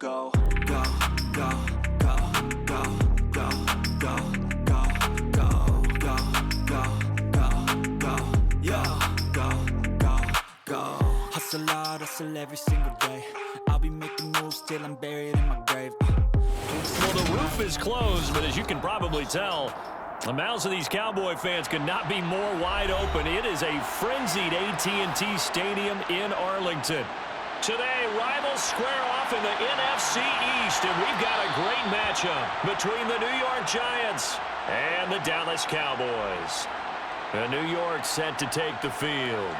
Go, go, go, go, go, go, go, go, go, go, go, go, go, yeah, go, go, go. Hustle hard, hustle every single day. I'll be making moves till I'm buried in my grave. Well, the roof is closed, but as you can probably tell, the mouths of these Cowboy fans could not be more wide open. It is a frenzied AT&T Stadium in Arlington. Today, rivals square off in the NFC East, and we've got a great matchup between the New York Giants and the Dallas Cowboys. The New York set to take the field.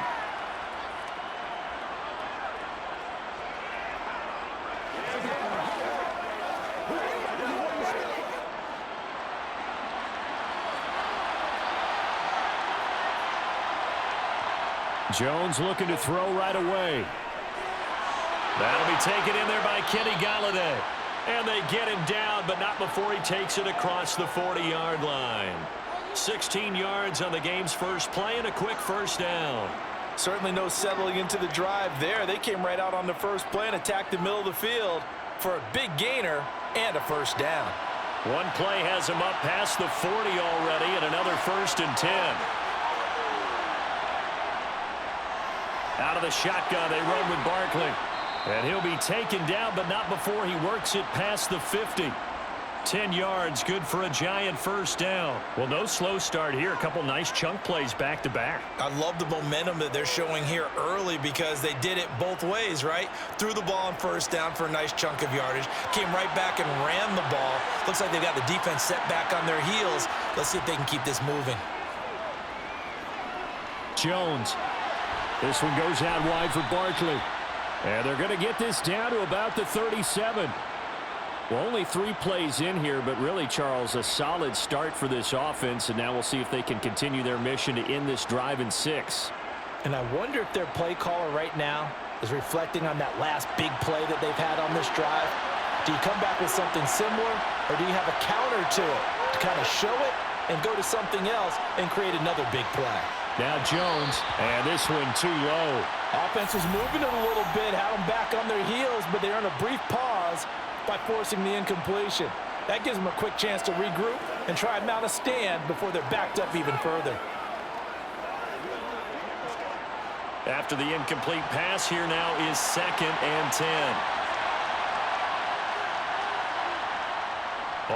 Jones looking to throw right away. That'll be taken in there by Kenny Golladay. And they get him down, but not before he takes it across the 40-yard line. 16 yards on the game's first play and a quick first down. Certainly no settling into the drive there. They came right out on the first play and attacked the middle of the field for a big gainer and a first down. One play has him up past the 40 already and another 1st and 10. Out of the shotgun, they run with Barkley. And he'll be taken down, but not before he works it past the 50. 10 yards, good for a Giant first down. Well, no slow start here. A couple nice chunk plays back-to-back. I love the momentum that they're showing here early because they did it both ways, right? Threw the ball on first down for a nice chunk of yardage. Came right back and ran the ball. Looks like they've got the defense set back on their heels. Let's see if they can keep this moving. Jones. This one goes out wide for Barkley. And they're going to get this down to about the 37. Well, only 3 plays in here, but really, Charles, a solid start for this offense. And now we'll see if they can continue their mission to end this drive in 6. And I wonder if their play caller right now is reflecting on that last big play that they've had on this drive. Do you come back with something similar, or do you have a counter to it to kind of show it and go to something else and create another big play? Now Jones, and this one too low. Offense was moving it a little bit, had them back on their heels, but they earned a brief pause by forcing the incompletion. That gives them a quick chance to regroup and try and mount a stand before they're backed up even further. After the incomplete pass, here now is 2nd and 10.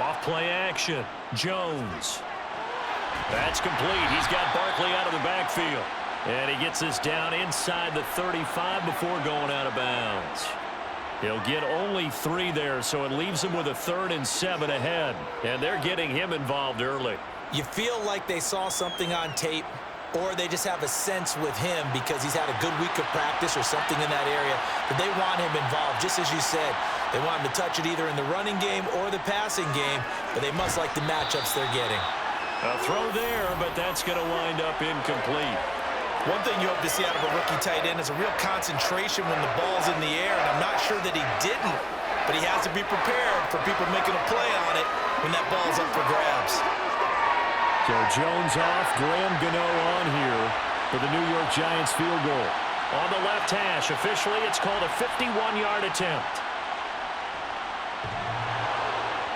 Off play action, Jones. That's complete. He's got Barkley out of the backfield. And he gets this down inside the 35 before going out of bounds. He'll get only 3 there, so it leaves him with a 3rd and 7 ahead. And they're getting him involved early. You feel like they saw something on tape, or they just have a sense with him because he's had a good week of practice or something in that area, that they want him involved. Just as you said, they want him to touch it either in the running game or the passing game, but they must like the matchups they're getting. A throw there, but that's going to wind up incomplete. One thing you hope to see out of a rookie tight end is a real concentration when the ball's in the air, and I'm not sure that he didn't, but he has to be prepared for people making a play on it when that ball's up for grabs. So Jones off, Graham Gano on here for the New York Giants field goal. On the left hash, officially it's called a 51-yard attempt.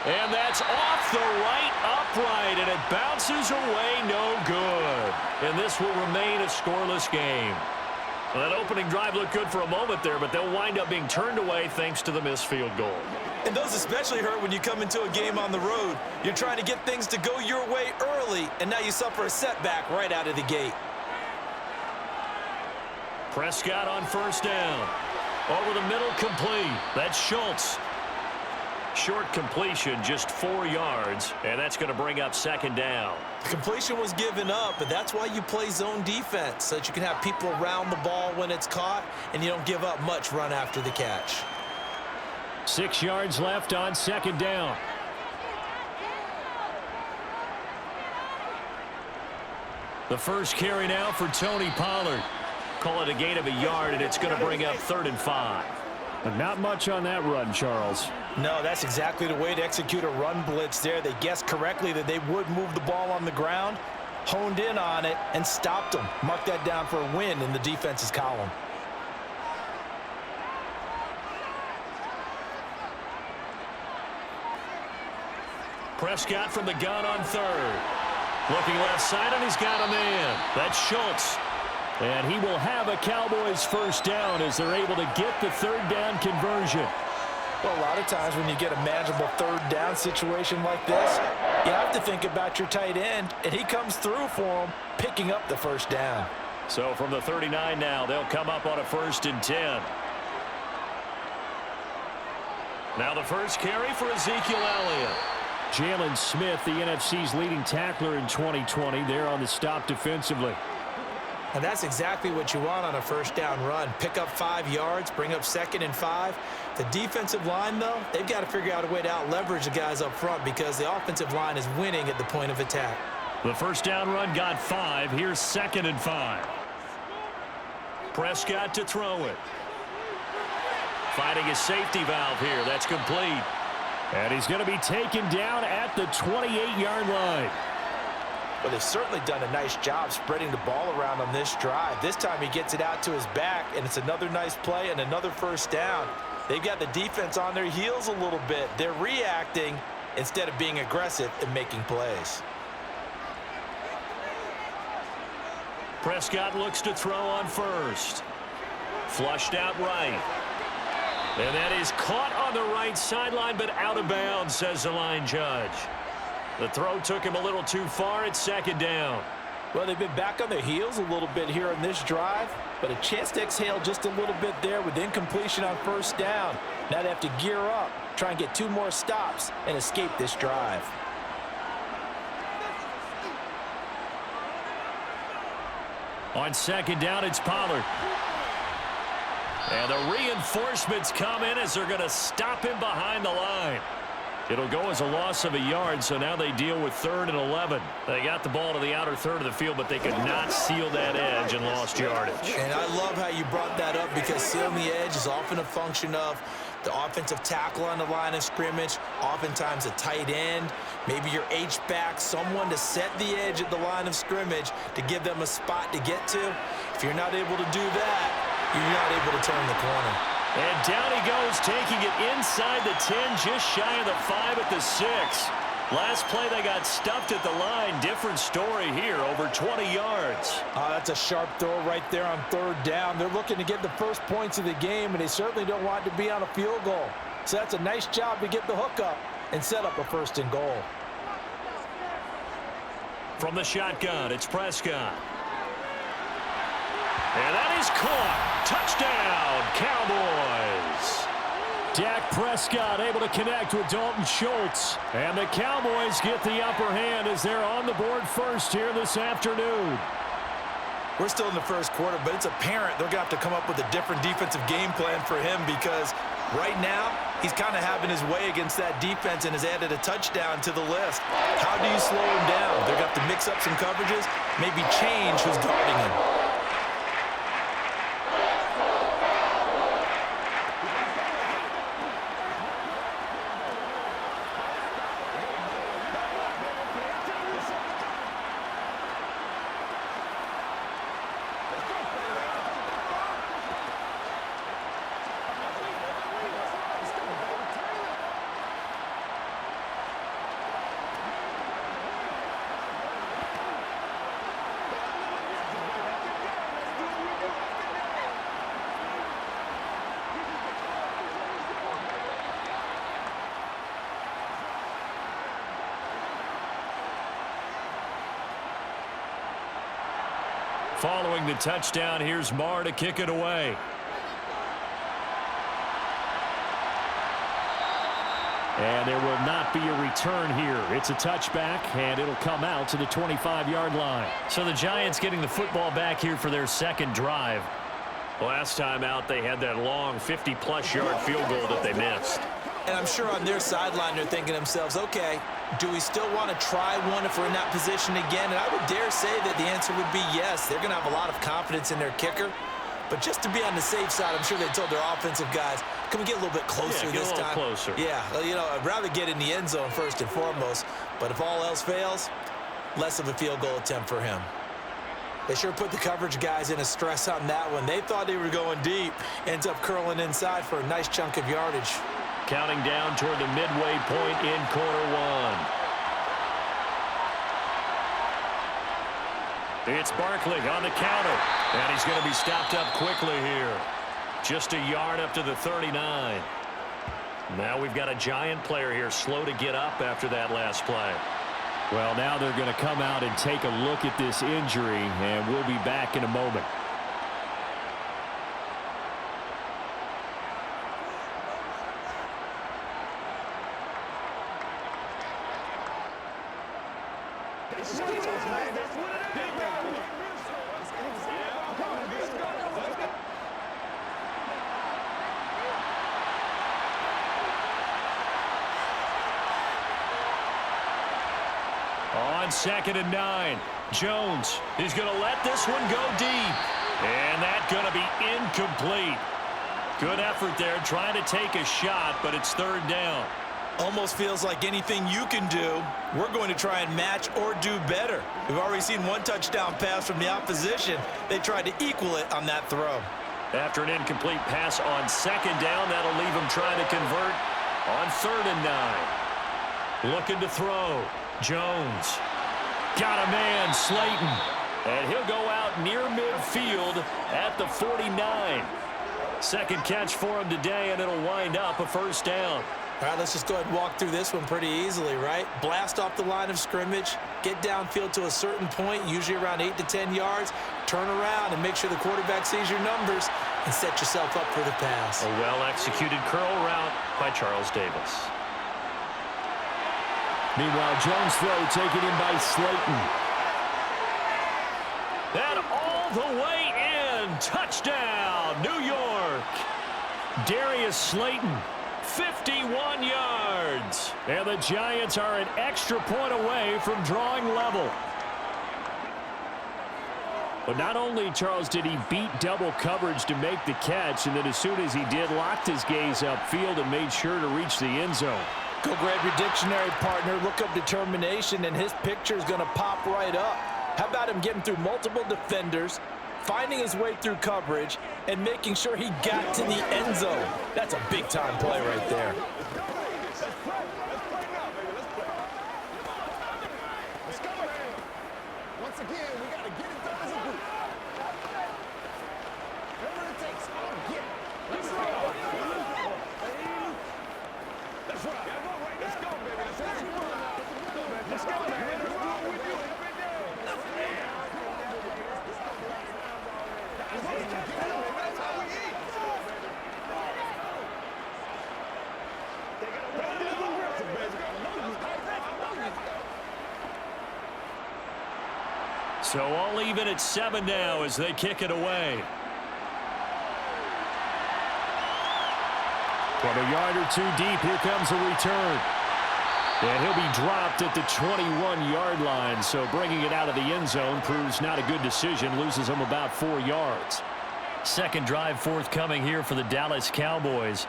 And that's off the right upright, and it bounces away no good. And this will remain a scoreless game. Well, that opening drive looked good for a moment there, but they'll wind up being turned away thanks to the missed field goal. And those especially hurt when you come into a game on the road. You're trying to get things to go your way early, and now you suffer a setback right out of the gate. Prescott on first down. Over the middle, complete. That's Schultz. Short completion, just 4 yards, and that's going to bring up 2nd down. The completion was given up, but that's why you play zone defense, so that you can have people around the ball when it's caught, and you don't give up much run after the catch. 6 yards left on 2nd down. The first carry now for Tony Pollard. Call it a gain of a yard, and it's going to bring up 3rd and 5. But not much on that run, Charles. No, that's exactly the way to execute a run blitz there. They guessed correctly that they would move the ball on the ground, honed in on it, and stopped them. Mark that down for a win in the defense's column. Prescott from the gun on third. Looking left side, and he's got a man. That's Schultz. And he will have a Cowboys first down as they're able to get the third down conversion. Well, a lot of times when you get a manageable third down situation like this, you have to think about your tight end, and he comes through for him, picking up the first down. So from the 39 now, they'll come up on a 1st and 10. Now the first carry for Ezekiel Elliott. Jalen Smith, the NFC's leading tackler in 2020, there on the stop defensively. And that's exactly what you want on a first down run. Pick up 5 yards, bring up 2nd and 5. The defensive line, though, they've got to figure out a way to out-leverage the guys up front because the offensive line is winning at the point of attack. The first down run got 5. Here's 2nd and 5. Prescott to throw it. Finding his safety valve here. That's complete. And he's going to be taken down at the 28-yard line. Well, they've certainly done a nice job spreading the ball around on this drive. This time he gets it out to his back, and it's another nice play and another first down. They've got the defense on their heels a little bit. They're reacting instead of being aggressive and making plays. Prescott looks to throw on first. Flushed out right. And that is caught on the right sideline, but out of bounds, says the line judge. The throw took him a little too far. It's 2nd down. Well, they've been back on their heels a little bit here on this drive, but a chance to exhale just a little bit there with incompletion on first down. Now they have to gear up, try and get 2 more stops, and escape this drive. On 2nd down, it's Pollard. And the reinforcements come in as they're going to stop him behind the line. It'll go as a loss of a yard, so now they deal with 3rd and 11. They got the ball to the outer third of the field, but they could not seal that edge and lost yardage. And I love how you brought that up because sealing the edge is often a function of the offensive tackle on the line of scrimmage, oftentimes a tight end, maybe your H-back, someone to set the edge at the line of scrimmage to give them a spot to get to. If you're not able to do that, you're not able to turn the corner. And down he goes, taking it inside the 10, just shy of the 5 at the 6. Last play, they got stuffed at the line. Different story here, over 20 yards. That's a sharp throw right there on 3rd down. They're looking to get the first points of the game, and they certainly don't want it to be on a field goal. So that's a nice job to get the hook up and set up a 1st and goal. From the shotgun, it's Prescott. And that is caught. Touchdown, Cowboys. Dak Prescott able to connect with Dalton Schultz. And the Cowboys get the upper hand as they're on the board first here this afternoon. We're still in the first quarter, but it's apparent they're going to have to come up with a different defensive game plan for him because right now he's kind of having his way against that defense and has added a touchdown to the list. How do you slow him down? They're going to have to mix up some coverages, maybe change who's guarding him. Following the touchdown, here's Marr to kick it away. And there will not be a return here. It's a touchback, and it'll come out to the 25-yard line. So the Giants getting the football back here for their 2nd drive. Last time out, they had that long 50-plus yard field goal that they missed. And I'm sure on their sideline they're thinking to themselves, okay, do we still want to try one if we're in that position again? And I would dare say that the answer would be yes. They're going to have a lot of confidence in their kicker. But just to be on the safe side, I'm sure they told their offensive guys, can we get a little bit closer this time? Closer. Yeah, you know, I'd rather get in the end zone first and foremost. But if all else fails, less of a field goal attempt for him. They sure put the coverage guys in a stress on that one. They thought they were going deep. Ends up curling inside for a nice chunk of yardage. Counting down toward the midway point in quarter 1. It's Barkley on the counter. And he's going to be stopped up quickly here. Just a yard up to the 39. Now we've got a giant player here slow to get up after that last play. Well, now they're going to come out and take a look at this injury, and we'll be back in a moment. On 2nd and 9, Jones is going to let this one go deep. And that's going to be incomplete. Good effort there trying to take a shot, but it's 3rd down. Almost feels like anything you can do, we're going to try and match or do better. We've already seen one touchdown pass from the opposition. They tried to equal it on that throw. After an incomplete pass on 2nd down, that'll leave him trying to convert on 3rd and 9. Looking to throw. Jones. Got a man, Slayton. And he'll go out near midfield at the 49. Second catch for him today, and it'll wind up a 1st down. All right, let's just go ahead and walk through this one pretty easily, right? Blast off the line of scrimmage, get downfield to a certain point, usually around 8 to 10 yards, turn around and make sure the quarterback sees your numbers and set yourself up for the pass. A well-executed curl route by Charles Davis. Meanwhile, Jones' throw taken in by Slayton. And all the way in. Touchdown, New York. Darius Slayton, 51 yards. And the Giants are an extra point away from drawing level. But not only, Charles, did he beat double coverage to make the catch, and then as soon as he did, locked his gaze upfield and made sure to reach the end zone. Go grab your dictionary, partner. Look up determination, and his picture is going to pop right up. How about him getting through multiple defenders, finding his way through coverage, and making sure he got to the end zone? That's a big-time play right there. Once again, we got to get it done as a group. Whatever it takes, I'll get it. Let's go. That's right. Let's go, baby. Let's go. Let's go, man. What's wrong with you? That's how we eat. So all even at 7 now as they kick it away. From a yard or two deep, here comes a return. And he'll be dropped at the 21-yard line, so bringing it out of the end zone proves not a good decision, loses him about 4 yards. Second drive forthcoming here for the Dallas Cowboys.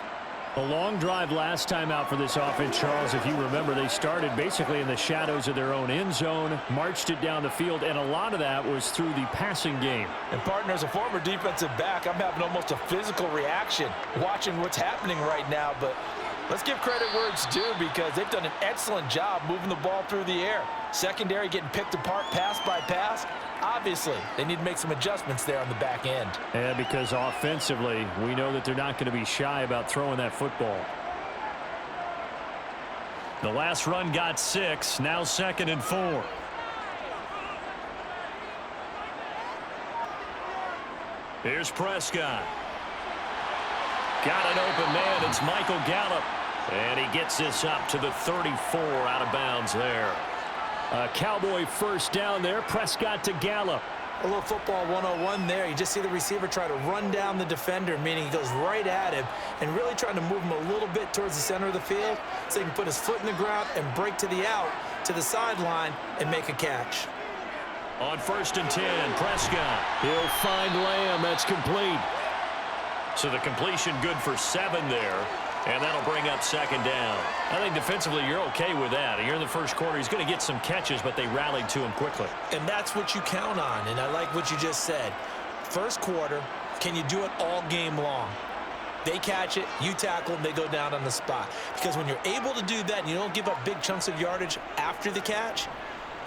A long drive last time out for this offense, Charles. If you remember, they started basically in the shadows of their own end zone, marched it down the field, and a lot of that was through the passing game. And, partner, as a former defensive back, I'm having almost a physical reaction watching what's happening right now. But let's give credit where it's due because they've done an excellent job moving the ball through the air. Secondary getting picked apart pass by pass. Obviously, they need to make some adjustments there on the back end. And because offensively, we know that they're not going to be shy about throwing that football. The last run got 6, now 2nd and 4. Here's Prescott. Got an open man. It's Michael Gallup. And he gets this up to the 34 out of bounds there. A Cowboy first down there. Prescott to Gallup. A little football 101 there. You just see the receiver try to run down the defender, meaning he goes right at him and really trying to move him a little bit towards the center of the field so he can put his foot in the ground and break to the out, to the sideline, and make a catch. On 1st and 10, Prescott. He'll find Lamb. That's complete. So the completion good for 7 there. And that'll bring up 2nd down. I think defensively you're okay with that. You're in the first quarter. He's going to get some catches, but they rallied to him quickly. And that's what you count on, and I like what you just said. First quarter, can you do it all game long? They catch it, you tackle them, they go down on the spot. Because when you're able to do that and you don't give up big chunks of yardage after the catch,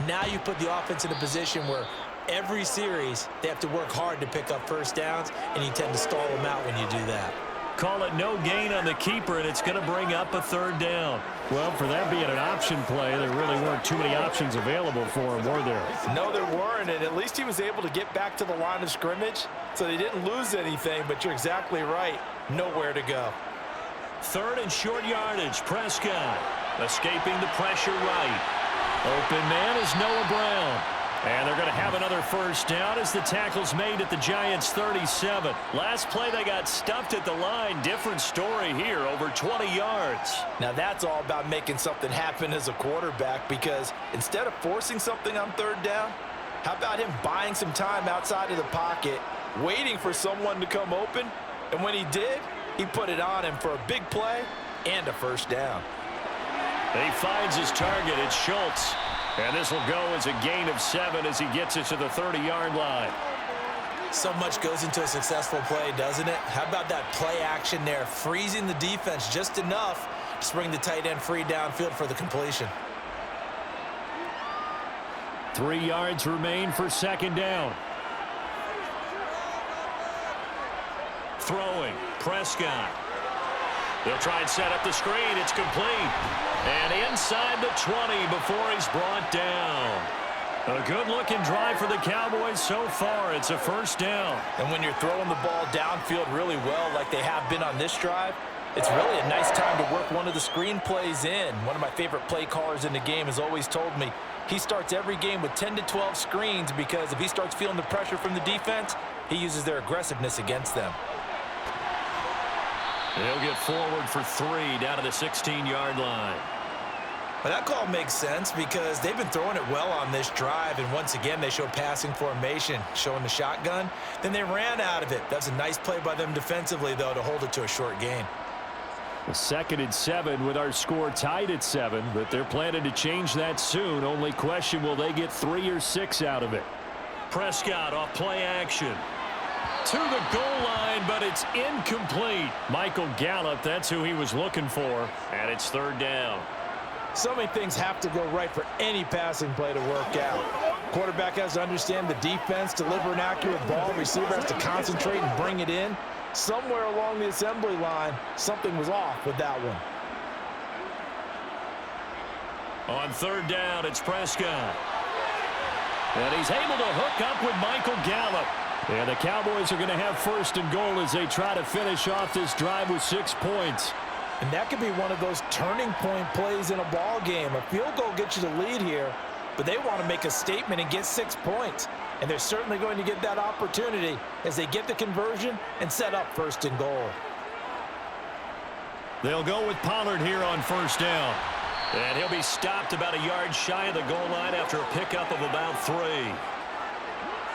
now you put the offense in a position where every series, they have to work hard to pick up first downs, and you tend to stall them out when you do that. Call it no gain on the keeper, and it's going to bring up a third down. Well, for that being an option play, there really weren't too many options available for him, were there? No, there weren't, and at least he was able to get back to the line of scrimmage, so they didn't lose anything, but you're exactly right. Nowhere to go. Third and short yardage. Prescott escaping the pressure right. Open man is Noah Brown. And they're going to have another first down as the tackle's made at the Giants' 37. Last play they got stuffed at the line. Different story here, over 20 yards. Now that's all about making something happen as a quarterback, because instead of forcing something on third down, how about him buying some time outside of the pocket, waiting for someone to come open, and when he did, he put it on him for a big play and a first down. He finds his target. It's Schultz. And this will go as a gain of 7 as he gets it to the 30-yard line. So much goes into a successful play, doesn't it? How about that play action there, freezing the defense just enough to bring the tight end free downfield for the completion. 3 yards remain for second down. Throwing, Prescott. They'll try and set up the screen. It's complete. And inside the 20 before he's brought down. A good-looking drive for the Cowboys so far. It's a first down. And when you're throwing the ball downfield really well like they have been on this drive, it's really a nice time to work one of the screen plays in. One of my favorite play callers in the game has always told me he starts every game with 10 to 12 screens, because if he starts feeling the pressure from the defense, he uses their aggressiveness against them. He'll get forward for 3 down to the 16-yard line. But that call makes sense because they've been throwing it well on this drive, and once again they show passing formation, showing the shotgun. Then they ran out of it. That's a nice play by them defensively, though, to hold it to a short gain. The 2nd and 7 with our score tied at 7, but they're planning to change that soon. Only question, will they get 3 or 6 out of it? Prescott off play action. To the goal line, but it's incomplete. Michael Gallup, that's who he was looking for. And it's third down. So many things have to go right for any passing play to work out. Quarterback has to understand the defense, deliver an accurate ball. Receiver has to concentrate and bring it in. Somewhere along the assembly line, something was off with that one. On third down, it's Prescott. And he's able to hook up with Michael Gallup. And the Cowboys are going to have first and goal as they try to finish off this drive with 6 points. And that could be one of those turning point plays in a ball game. A field goal gets you the lead here, but they want to make a statement and get 6 points. And they're certainly going to get that opportunity as they get the conversion and set up first and goal. They'll go with Pollard here on first down. And he'll be stopped about a yard shy of the goal line after a pickup of about 3.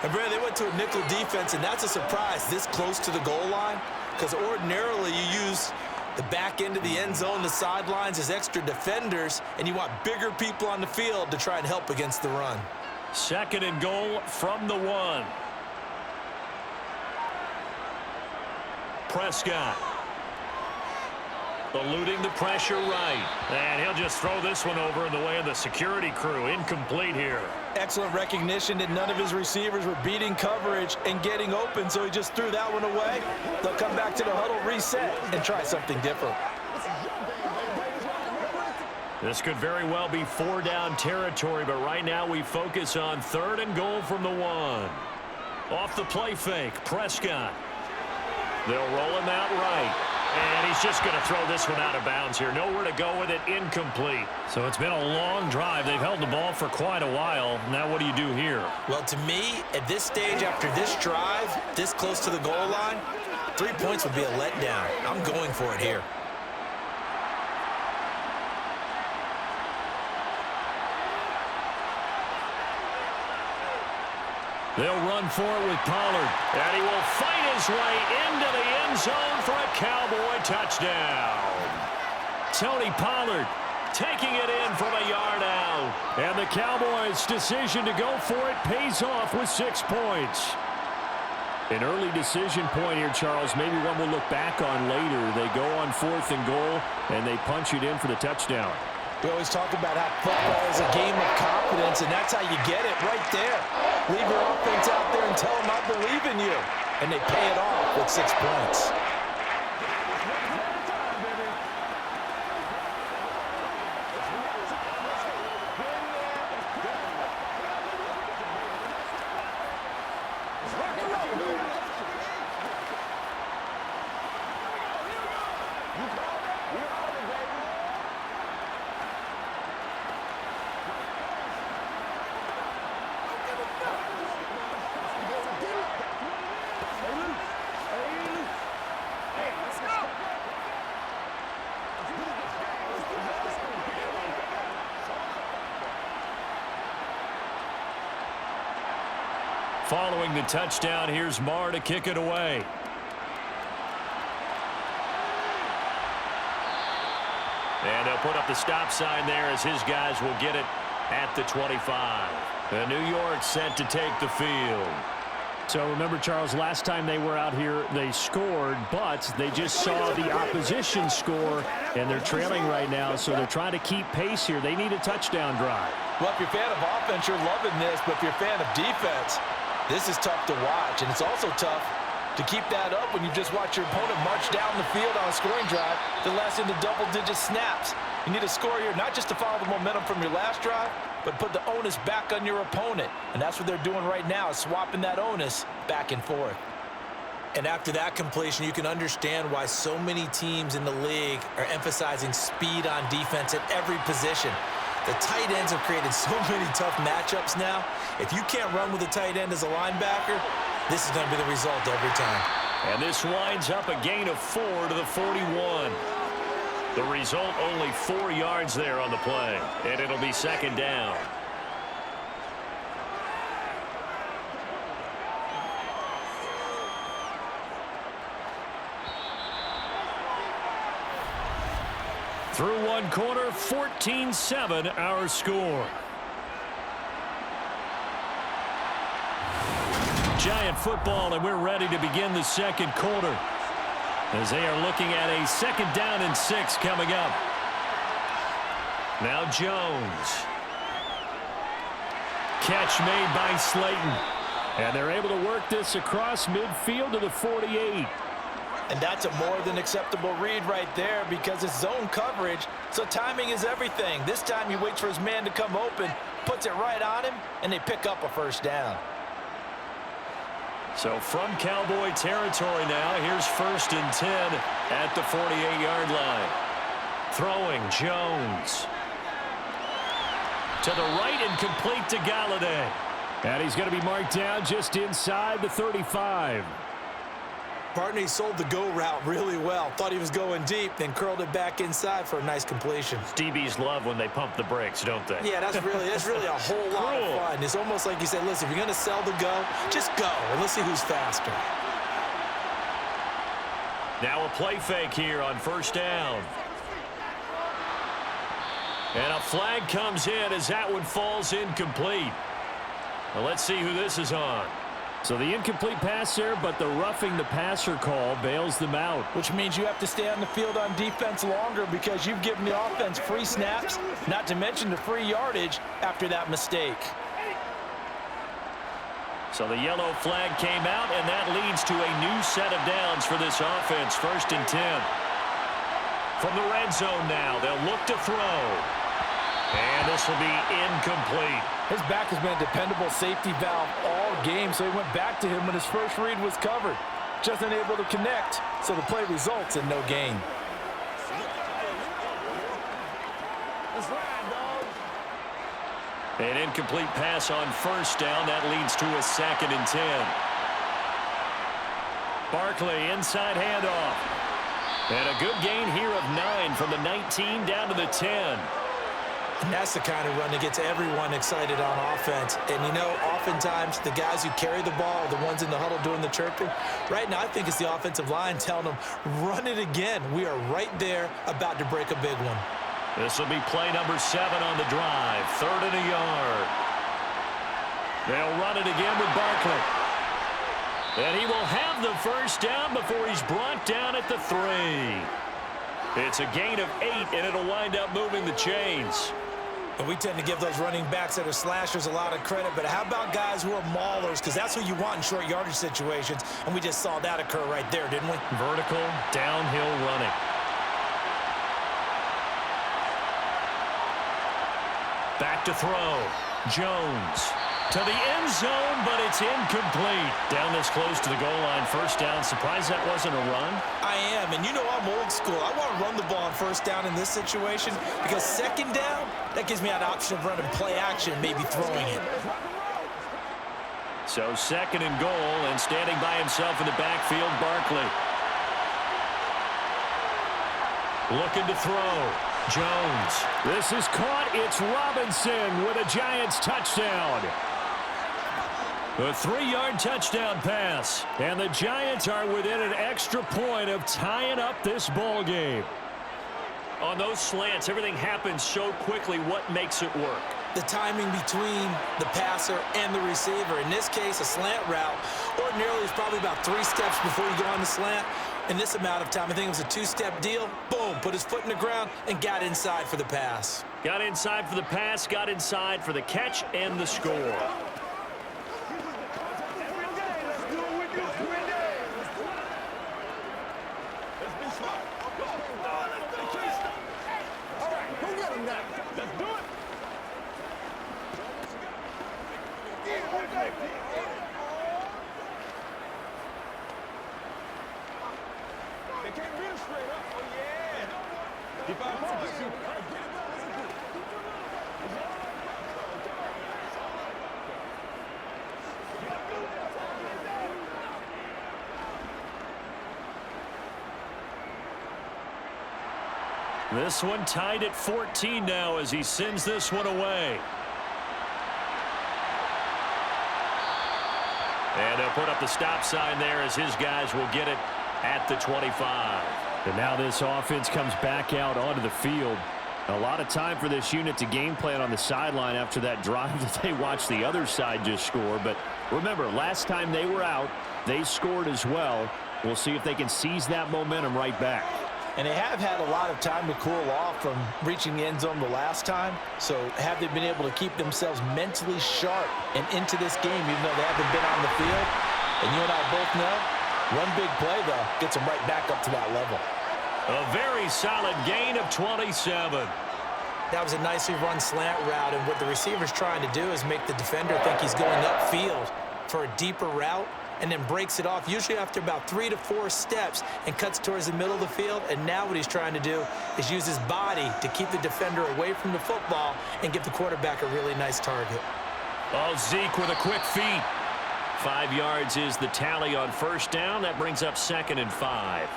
And Brad, they went to a nickel defense, and that's a surprise this close to the goal line, because ordinarily you use the back end of the end zone, the sidelines as extra defenders, and you want bigger people on the field to try and help against the run. 2nd and goal from the 1. Prescott eluding the pressure right. And he'll just throw this one over in the way of the security crew. Incomplete here. Excellent recognition that none of his receivers were beating coverage and getting open, so he just threw that one away. They'll come back to the huddle, reset, and try something different. This could very well be 4-down territory, but right now we focus on 3rd and goal from the 1. Off the play fake, Prescott. They'll roll him out right. And he's just going to throw this one out of bounds here. Nowhere to go with it, incomplete. So it's been a long drive. They've held the ball for quite a while. Now what do you do here? Well, to me, at this stage, after this drive, this close to the goal line, 3 points would be a letdown. I'm going for it here. They'll run for it with Pollard. And he will fight his way into the end zone for a Cowboy touchdown. Tony Pollard taking it in from a yard out. And the Cowboys' decision to go for it pays off with 6 points. An early decision point here, Charles. Maybe one we'll look back on later. They go on 4th and goal, and they punch it in for the touchdown. We always talk about how football is a game of confidence, and that's how you get it right there. Leave your offense out there and tell them I believe in you. And they pay it off with 6 points. Following the touchdown, here's Marr to kick it away. And they'll put up the stop sign there as his guys will get it at the 25. The New York set to take the field. So remember, Charles, last time they were out here, they scored, but they just saw the opposition score, and they're trailing right now, so they're trying to keep pace here. They need a touchdown drive. Well, if you're a fan of offense, you're loving this, but if you're a fan of defense, this is tough to watch, and it's also tough to keep that up when you just watch your opponent march down the field on a scoring drive that lasts into double-digit snaps. You need a score here, not just to follow the momentum from your last drive, but put the onus back on your opponent. And that's what they're doing right now, is swapping that onus back and forth. And after that completion, you can understand why so many teams in the league are emphasizing speed on defense at every position. The tight ends have created so many tough matchups now. If you can't run with a tight end as a linebacker, this is going to be the result every time. And this winds up a gain of 4 to the 41. The result, only 4 yards there on the play. And it'll be second down. Through one quarter, 14-7 our score. Giant football, and we're ready to begin the second quarter, as they are looking at a 2nd down and 6 coming up. Now Jones. Catch made by Slayton. And they're able to work this across midfield to the 48. And that's a more than acceptable read right there because it's zone coverage, so timing is everything. This time he waits for his man to come open, puts it right on him, and they pick up a first down. So from Cowboy territory now, here's 1st and 10 at the 48-yard line. Throwing, Jones. To the right and complete to Galladay. And he's going to be marked down just inside the 35. Partner, he sold the go route really well. Thought he was going deep, then curled it back inside for a nice completion. DBs love when they pump the brakes, don't they? Yeah, that's really a whole lot of fun. It's almost like you said, listen, if you're going to sell the go, just go, and let's see who's faster. Now a play fake here on 1st down. And a flag comes in as that one falls incomplete. Well, let's see who this is on. So the incomplete pass there, but the roughing the passer call bails them out. Which means you have to stay on the field on defense longer because you've given the offense free snaps, not to mention the free yardage after that mistake. So the yellow flag came out, and that leads to a new set of downs for this offense. 1st and 10. From the red zone now, they'll look to throw. And this will be incomplete. His back has been a dependable safety valve all game, so he went back to him when his first read was covered. Just unable to connect, so the play results in no gain. An incomplete pass on 1st down. That leads to a 2nd and 10. Barkley, inside handoff. And a good gain here of 9 from the 19 down to the 10. And that's the kind of run that gets everyone excited on offense. And, you know, oftentimes the guys who carry the ball are the ones in the huddle doing the chirping. Right now, I think it's the offensive line telling them, run it again. We are right there about to break a big one. This will be play number 7 on the drive. 3rd and a yard. They'll run it again with Barkley. And he will have the first down before he's brought down at the 3. It's a gain of 8, and it'll wind up moving the chains. And we tend to give those running backs that are slashers a lot of credit, but how about guys who are maulers? Because that's who you want in short yardage situations, and we just saw that occur right there, didn't we? Vertical, downhill running. Back to throw. Jones to the end zone, but it's incomplete. Down this close to the goal line, first down. Surprised that wasn't a run? I am, and you know I'm old school. I want to run the ball on first down in this situation because second down, that gives me that option of running play action, maybe throwing it. So second and goal, and standing by himself in the backfield, Barkley. Looking to throw. Jones. This is caught. It's Robinson with a Giants touchdown. A 3-yard touchdown pass. And the Giants are within an extra point of tying up this ball game. On those slants, everything happens so quickly. What makes it work? The timing between the passer and the receiver. In this case, a slant route ordinarily is probably about 3 steps before you go on the slant. In this amount of time, I think it was a 2-step deal. Boom, put his foot in the ground and got inside for the pass. Got inside for the pass, got inside for the catch and the score. This one tied at 14 now as he sends this one away. And they'll put up the stop sign there as his guys will get it at the 25. And now this offense comes back out onto the field. A lot of time for this unit to game plan on the sideline after that drive that they watched the other side just score. But remember, last time they were out, they scored as well. We'll see if they can seize that momentum right back. And they have had a lot of time to cool off from reaching the end zone the last time. So have they been able to keep themselves mentally sharp and into this game even though they haven't been on the field? And you and I both know, one big play, though, gets them right back up to that level. A very solid gain of 27. That was a nicely run slant route, and what the receiver's trying to do is make the defender think he's going upfield for a deeper route and then breaks it off, usually after about 3 to 4 steps, and cuts towards the middle of the field. And now what he's trying to do is use his body to keep the defender away from the football and give the quarterback a really nice target. Oh, Zeke with a quick feed. 5 yards is the tally on first down. That brings up 2nd and 5.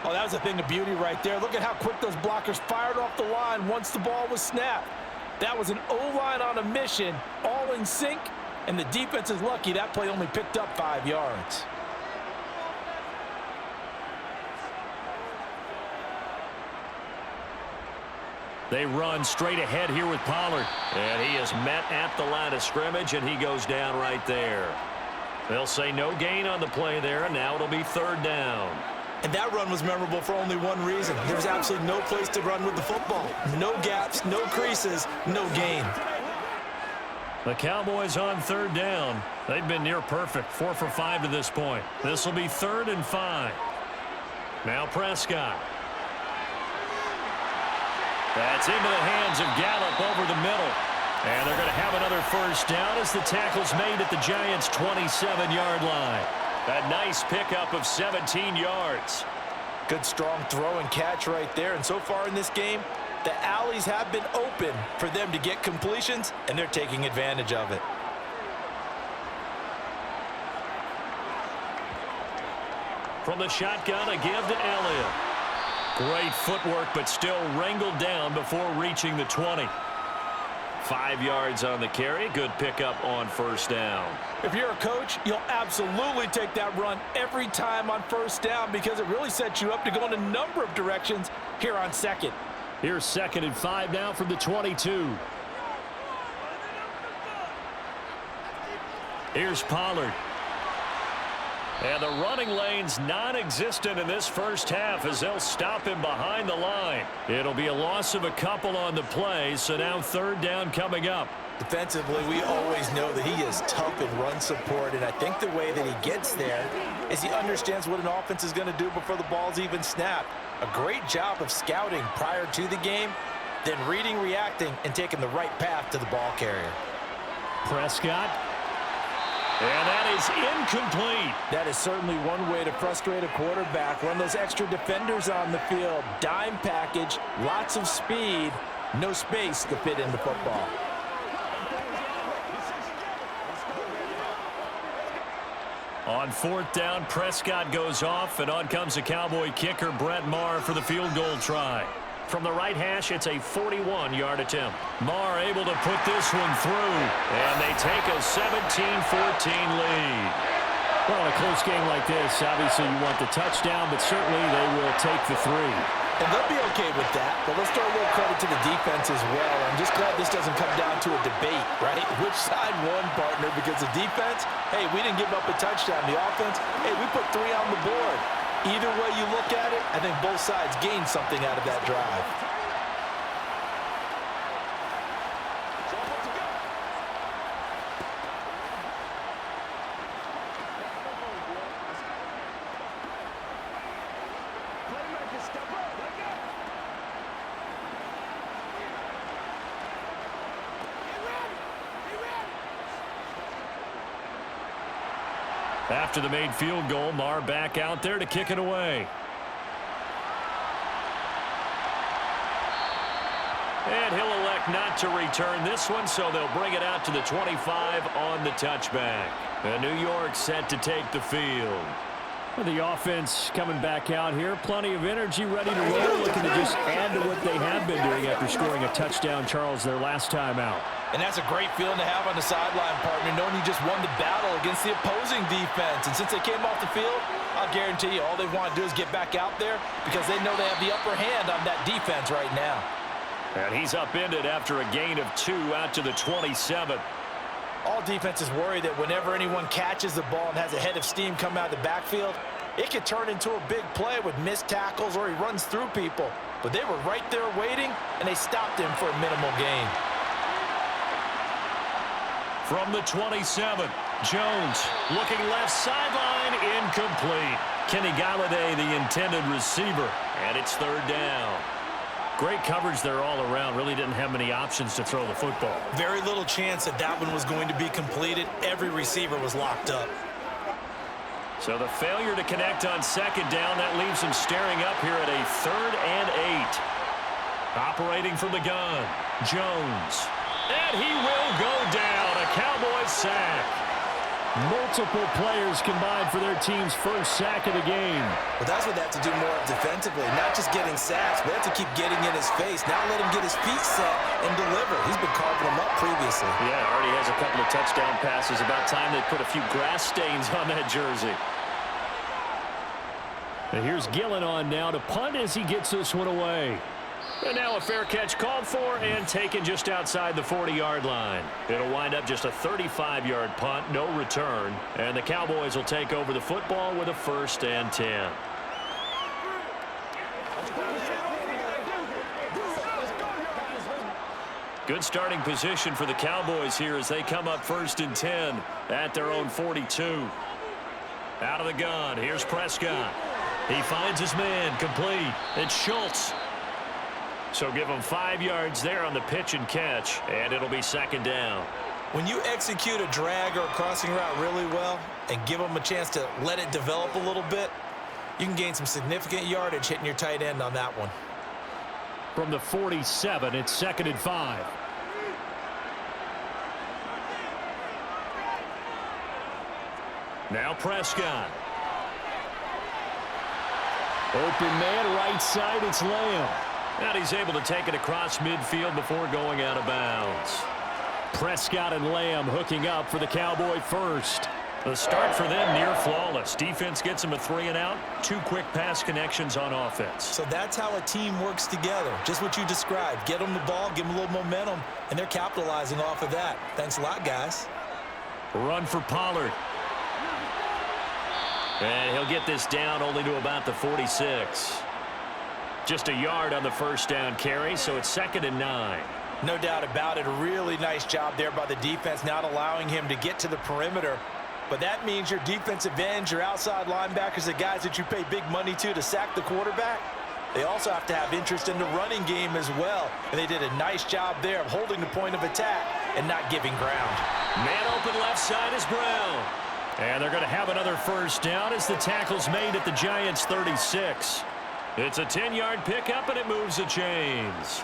Oh, that was a thing of beauty right there. Look at how quick those blockers fired off the line once the ball was snapped. That was an O-line on a mission, all in sync, and the defense is lucky that play only picked up 5 yards. They run straight ahead here with Pollard. And he is met at the line of scrimmage, and he goes down right there. They'll say no gain on the play there, and now it'll be 3rd down. And that run was memorable for only one reason. There's absolutely no place to run with the football. No gaps, no creases, no gain. The Cowboys on 3rd down. They've been near perfect, 4 for 5 to this point. This will be 3rd and 5. Now Prescott. That's into the hands of Gallup over the middle. And they're going to have another first down as the tackle's made at the Giants' 27-yard line. A nice pickup of 17 yards. Good strong throw and catch right there. And so far in this game, the alleys have been open for them to get completions, and they're taking advantage of it. From the shotgun, a give to Elliott. Great footwork, but still wrangled down before reaching the 20. 5 yards on the carry. Good pickup on first down. If you're a coach, you'll absolutely take that run every time on first down because it really sets you up to go in a number of directions here on 2nd. Here's 2nd and 5 now from the 22. Here's Pollard. And the running lane's non-existent in this first half as they'll stop him behind the line. It'll be a loss of a couple on the play, so now third down coming up. Defensively, we always know that he is tough in run support, and I think the way that he gets there is he understands what an offense is going to do before the ball's even snapped. A great job of scouting prior to the game, then reading, reacting, and taking the right path to the ball carrier. Prescott. And that is incomplete. That is certainly one way to frustrate a quarterback. Run those extra defenders on the field. Dime package, lots of speed, no space to fit in the football. On fourth down, Prescott goes off, and on comes the Cowboy kicker, Brett Maher, for the field goal try. From the right hash, it's a 41-yard attempt. Maher able to put this one through, and they take a 17-14 lead. Well, in a close game like this, obviously you want the touchdown, but certainly they will take the 3. And they'll be okay with that, but let's throw a little credit to the defense as well. I'm just glad this doesn't come down to a debate, right? Which side won, partner? Because the defense, hey, we didn't give up a touchdown. The offense, hey, we put 3 on the board. Either way you look at it, I think both sides gained something out of that drive. After the made field goal, Maher back out there to kick it away. And he'll elect not to return this one, so they'll bring it out to the 25 on the touchback. And New York set to take the field. Well, the offense coming back out here. Plenty of energy, ready to roll, looking to just add to what they have been doing after scoring a touchdown, Charles, their last time out. And that's a great feeling to have on the sideline, partner, knowing you just won the battle against the opposing defense. And since they came off the field, I'll guarantee you all they want to do is get back out there because they know they have the upper hand on that defense right now. And he's upended after a gain of 2 out to the 27. All defenses worry that whenever anyone catches the ball and has a head of steam come out of the backfield, it could turn into a big play with missed tackles or he runs through people. But they were right there waiting, and they stopped him for a minimal gain. From the 27, Jones looking left sideline, incomplete. Kenny Galladay, the intended receiver, and it's third down. Great coverage there all around. Really didn't have many options to throw the football. Very little chance that that one was going to be completed. Every receiver was locked up. So the failure to connect on second down, that leaves him staring up here at a 3rd and 8. Operating from the gun, Jones. And he will go down. A Cowboys sack. Multiple players combined for their team's first sack of the game. Well, that's what they have to do more of defensively. Not just getting sacks, but they have to keep getting in his face. Not let him get his feet set and deliver. He's been carving them up previously. Yeah, already has a couple of touchdown passes. About time they put a few grass stains on that jersey. And here's Gillen on now to punt as he gets this one away. And now a fair catch called for and taken just outside the 40-yard line. It'll wind up just a 35-yard punt, no return. And the Cowboys will take over the football with a 1st and 10. Good starting position for the Cowboys here as they come up 1st and 10 at their own 42. Out of the gun, here's Prescott. He finds his man, complete. It's Schultz. So give him 5 yards there on the pitch and catch, and it'll be 2nd down. When you execute a drag or a crossing route really well and give them a chance to let it develop a little bit, you can gain some significant yardage hitting your tight end on that one. From the 47, it's 2nd and 5. Now Prescott. Open man, right side, it's Lamb. And he's able to take it across midfield before going out of bounds. Prescott and Lamb hooking up for the Cowboy first. The start for them near flawless. Defense gets him a 3 and out. 2 quick pass connections on offense. So that's how a team works together. Just what you described. Get them the ball, give them a little momentum, and they're capitalizing off of that. Thanks a lot, guys. Run for Pollard. And he'll get this down only to about the 46. Just a yard on the first down carry, so it's 2nd and 9. No doubt about it. A really nice job there by the defense, not allowing him to get to the perimeter. But that means your defensive ends, your outside linebackers, the guys that you pay big money to sack the quarterback, they also have to have interest in the running game as well. And they did a nice job there of holding the point of attack and not giving ground. Man open left side is Brown. And they're going to have another first down as the tackle's made at the Giants' 36. It's a 10-yard pickup, and it moves the chains.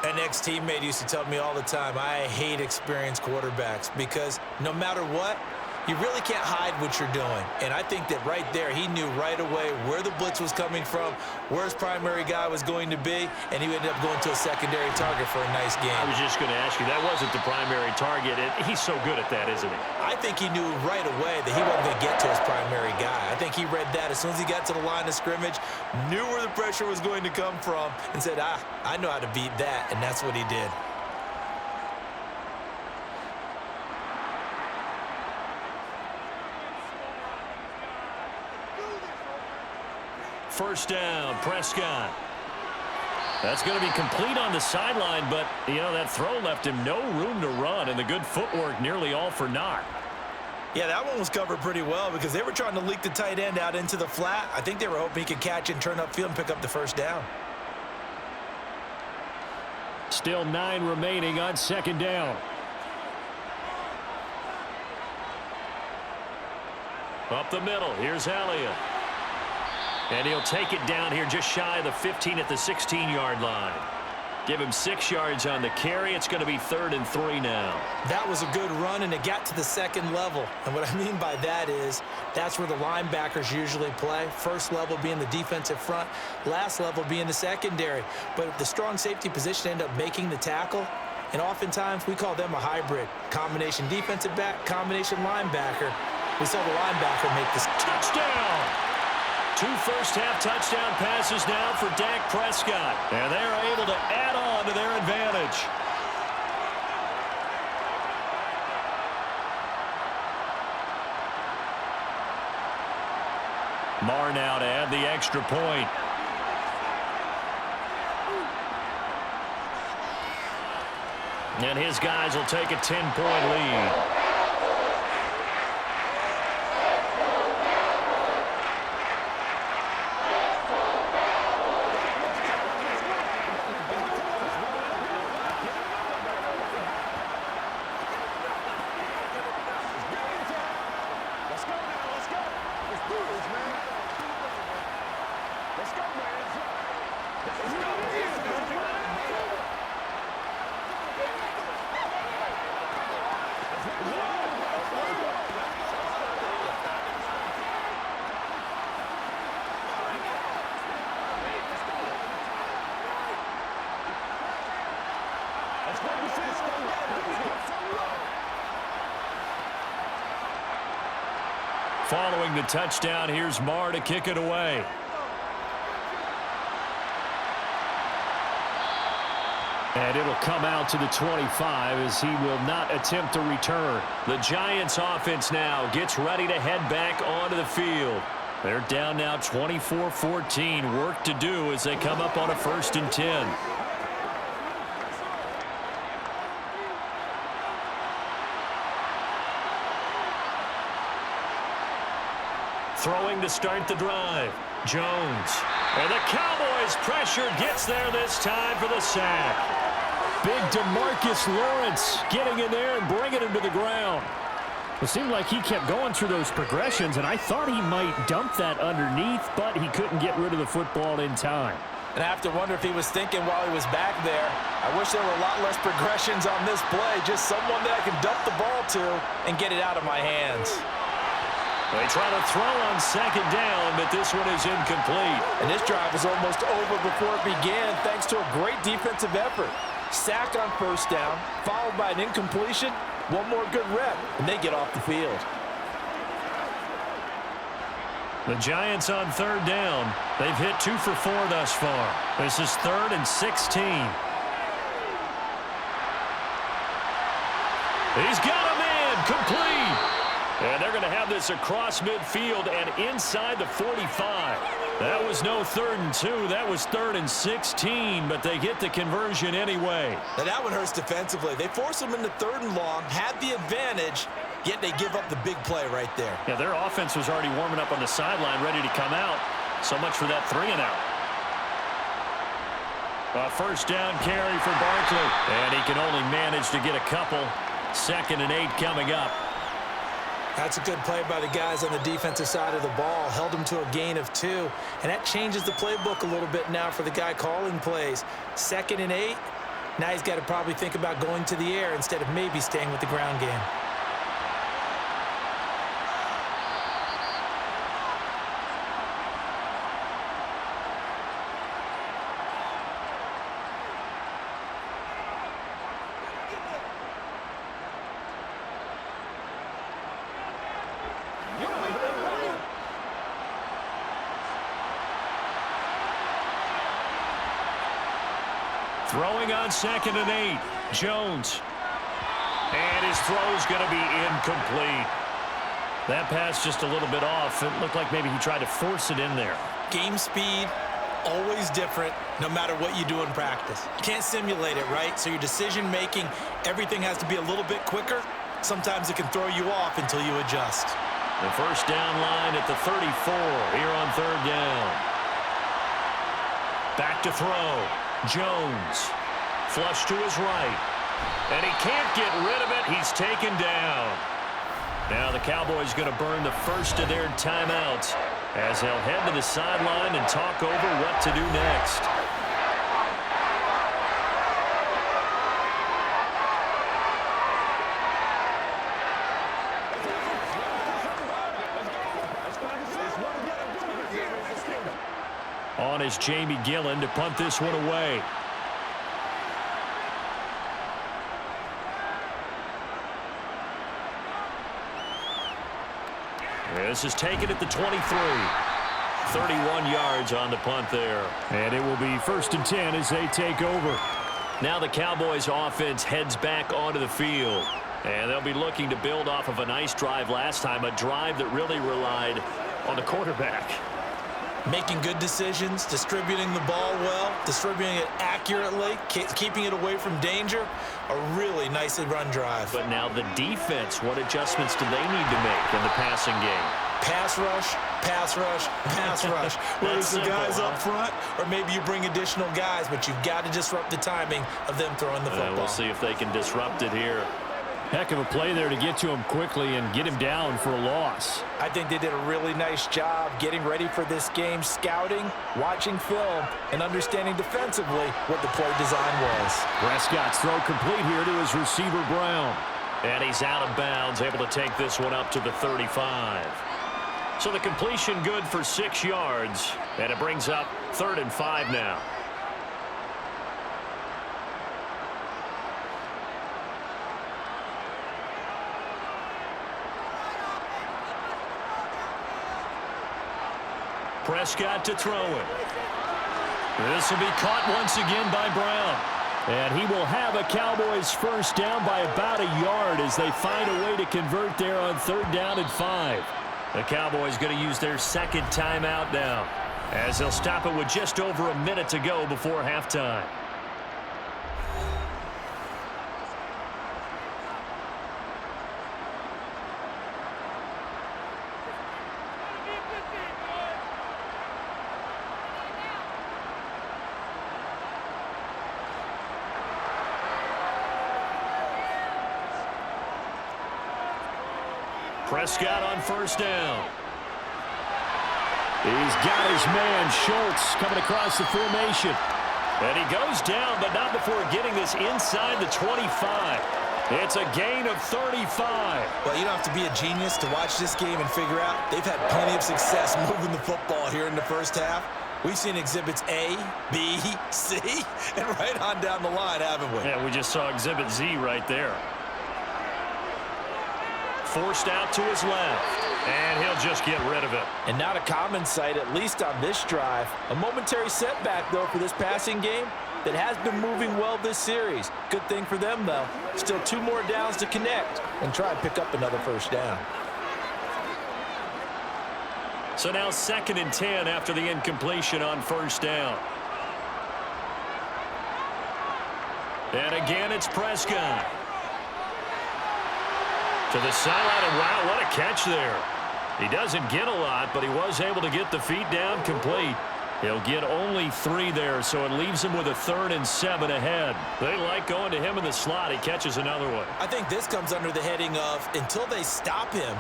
An ex-teammate used to tell me all the time, I hate experienced quarterbacks because no matter what, you really can't hide what you're doing. And I think that right there, he knew right away where the blitz was coming from, where his primary guy was going to be, and he ended up going to a secondary target for a nice game. I was just going to ask you, that wasn't the primary target. He's so good at that, isn't he? I think he knew right away that he wasn't going to get to his primary guy. I think he read that as soon as he got to the line of scrimmage, knew where the pressure was going to come from, and said, I know how to beat that, and that's what he did. First down, Prescott. That's going to be complete on the sideline, but, that throw left him no room to run, and the good footwork nearly all for naught. Yeah, that one was covered pretty well because they were trying to leak the tight end out into the flat. I think they were hoping he could catch it and turn upfield and pick up the first down. Still 9 remaining on 2nd down. Up the middle, here's Elliott. And he'll take it down here just shy of the 15 at the 16-yard line. Give him 6 yards on the carry. It's going to be 3rd and 3 now. That was a good run, and it got to the second level. And what I mean by that is that's where the linebackers usually play. First level being the defensive front, last level being the secondary. But the strong safety position ended up making the tackle, and oftentimes we call them a hybrid. Combination defensive back, combination linebacker. We saw the linebacker make this touchdown. 2 first-half touchdown passes now for Dak Prescott. And they're able to add on to their advantage. Marr now to add the extra point. And his guys will take a 10-point lead. Following the touchdown, here's Marr to kick it away. And it'll come out to the 25 as he will not attempt to return. The Giants offense now gets ready to head back onto the field. They're down now 24-14. Work to do as they come up on a 1st and 10. Throwing to start the drive. Jones. And the Cowboys pressure gets there this time for the sack. Big DeMarcus Lawrence getting in there and bringing him to the ground. It seemed like he kept going through those progressions, and I thought he might dump that underneath, but he couldn't get rid of the football in time. And I have to wonder if he was thinking while he was back there, I wish there were a lot less progressions on this play, just someone that I can dump the ball to and get it out of my hands. They try to throw on 2nd down, but this one is incomplete. And this drive was almost over before it began thanks to a great defensive effort. Sack on 1st down, followed by an incompletion, one more good rep, and they get off the field. The Giants on 3rd down. They've hit 2 for 4 thus far. This is 3rd and 16. He's got a man complete. And they're going to have this across midfield and inside the 45. That was no 3rd and 2. That was 3rd and 16, but they get the conversion anyway. Now that one hurts defensively. They force them into 3rd and long, had the advantage, yet they give up the big play right there. Yeah, their offense was already warming up on the sideline, ready to come out. So much for that 3 and out. A first down carry for Barkley. And he can only manage to get a couple. 2nd and 8 coming up. That's a good play by the guys on the defensive side of the ball. Held them to a gain of 2. And that changes the playbook a little bit now for the guy calling plays. 2nd and 8. Now he's got to probably think about going to the air instead of maybe staying with the ground game. Throwing on 2nd and 8. Jones. And his throw's going to be incomplete. That pass just a little bit off. It looked like maybe he tried to force it in there. Game speed, always different, no matter what you do in practice. You can't simulate it, right? So your decision-making, everything has to be a little bit quicker. Sometimes it can throw you off until you adjust. The first down line at the 34 here on 3rd down. Back to throw. Jones. Flush to his right. And he can't get rid of it. He's taken down. Now the Cowboys going to burn the first of their timeouts as they'll head to the sideline and talk over what to do next. On is Jamie Gillen to punt this one away. This is taken at the 23. 31 yards on the punt there. And it will be 1st and 10 as they take over. Now the Cowboys offense heads back onto the field. And they'll be looking to build off of a nice drive last time, a drive that really relied on the quarterback. Making good decisions, distributing the ball well, distributing it accurately, keeping it away from danger. A really nicely run drive. But now the defense, what adjustments do they need to make in the passing game? Pass rush, pass rush, pass rush. Whether it's the guys up front or maybe you bring additional guys, but you've got to disrupt the timing of them throwing the football. We'll see if they can disrupt it here. Heck of a play there to get to him quickly and get him down for a loss. I think they did a really nice job getting ready for this game, scouting, watching film, and understanding defensively what the play design was. Prescott's throw complete here to his receiver, Brown. And he's out of bounds, able to take this one up to the 35. So the completion good for 6 yards, and it brings up 3rd and 5 now. Prescott to throw it. This will be caught once again by Brown. And he will have a Cowboys first down by about a yard as they find a way to convert there on 3rd down and 5. The Cowboys going to use their 2nd timeout now as they'll stop it with just over a minute to go before halftime. Prescott on first down. He's got his man, Schultz, coming across the formation. And he goes down, but not before getting this inside the 25. It's a gain of 35. Well, you don't have to be a genius to watch this game and figure out they've had plenty of success moving the football here in the first half. We've seen exhibits A, B, C, and right on down the line, haven't we? Yeah, we just saw exhibit Z right there. Forced out to his left, and he'll just get rid of it. And not a common sight, at least on this drive. A momentary setback, though, for this passing game that has been moving well this series. Good thing for them, though. Still 2 more downs to connect and try and pick up another first down. So now 2nd and 10 after the incompletion on first down. And again, it's Prescott. To the sideline, and wow, what a catch there. He doesn't get a lot, but he was able to get the feet down complete. He'll get only 3 there, so it leaves him with a 3rd and 7 ahead. They like going to him in the slot. He catches another one. I think this comes under the heading of until they stop him,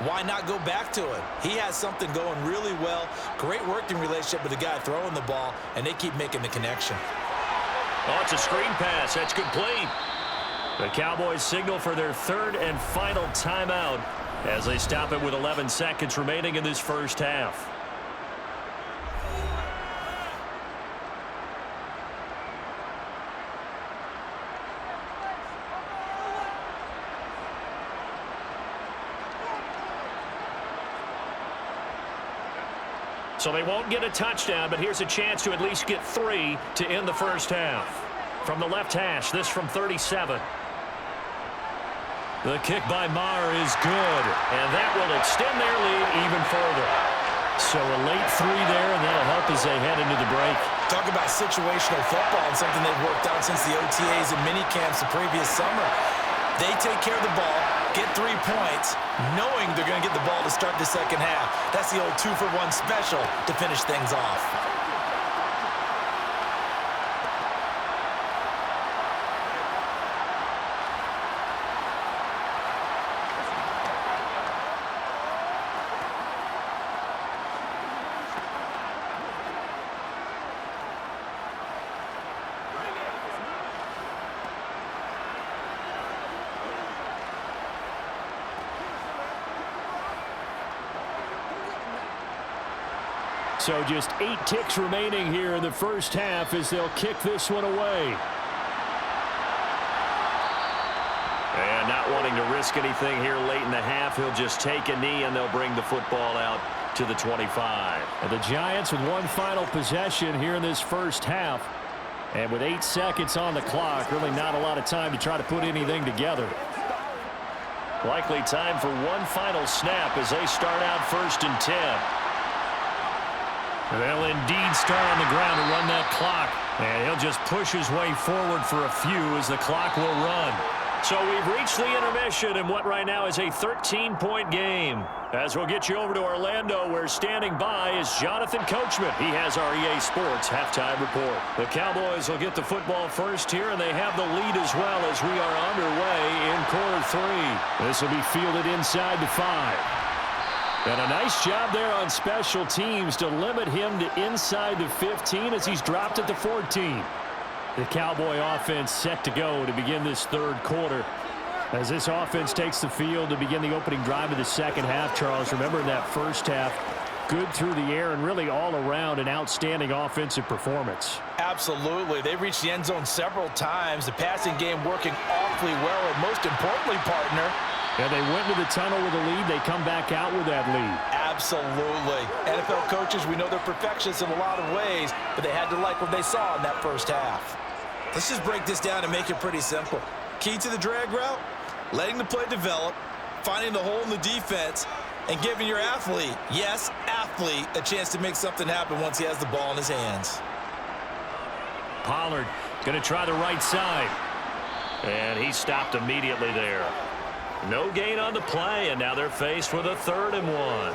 why not go back to it? He has something going really well. Great working relationship with the guy throwing the ball, and they keep making the connection. Oh, it's a screen pass. That's complete. The Cowboys signal for their 3rd and final timeout as they stop it with 11 seconds remaining in this first half. So they won't get a touchdown, but here's a chance to at least get 3 to end the first half. From the left hash, this from 37. The kick by Maher is good, and that will extend their lead even further. So a late 3 there, and that'll help as they head into the break. Talk about situational football and something they've worked on since the OTAs and mini camps the previous summer. They take care of the ball, get 3 points, knowing they're going to get the ball to start the second half. That's the old 2-for-1 special to finish things off. So just 8 ticks remaining here in the first half as they'll kick this one away. And not wanting to risk anything here late in the half, he'll just take a knee and they'll bring the football out to the 25. And the Giants with one final possession here in this first half. And with 8 seconds on the clock, really not a lot of time to try to put anything together. Likely time for one final snap as they start out 1st and 10. They'll indeed start on the ground to run that clock. And he'll just push his way forward for a few as the clock will run. So we've reached the intermission in what right now is a 13-point game. As we'll get you over to Orlando, where standing by is Jonathan Coachman. He has our EA Sports halftime report. The Cowboys will get the football first here, and they have the lead as well as we are underway in quarter 3. This will be fielded inside the 5. And a nice job there on special teams to limit him to inside the 15 as he's dropped at the 14. The Cowboy offense set to go to begin this 3rd quarter. As this offense takes the field to begin the opening drive of the second half, Charles, remember in that first half, good through the air and really all around an outstanding offensive performance. Absolutely. They reached the end zone several times. The passing game working awfully well, and most importantly, partner, and they went to the tunnel with a lead. They come back out with that lead. Absolutely. NFL coaches, we know they're perfectionists in a lot of ways, but they had to like what they saw in that first half. Let's just break this down and make it pretty simple. Key to the drag route, letting the play develop, finding the hole in the defense, and giving your athlete, yes, athlete, a chance to make something happen once he has the ball in his hands. Pollard going to try the right side. And he stopped immediately there. No gain on the play, and now they're faced with a 3rd and 1.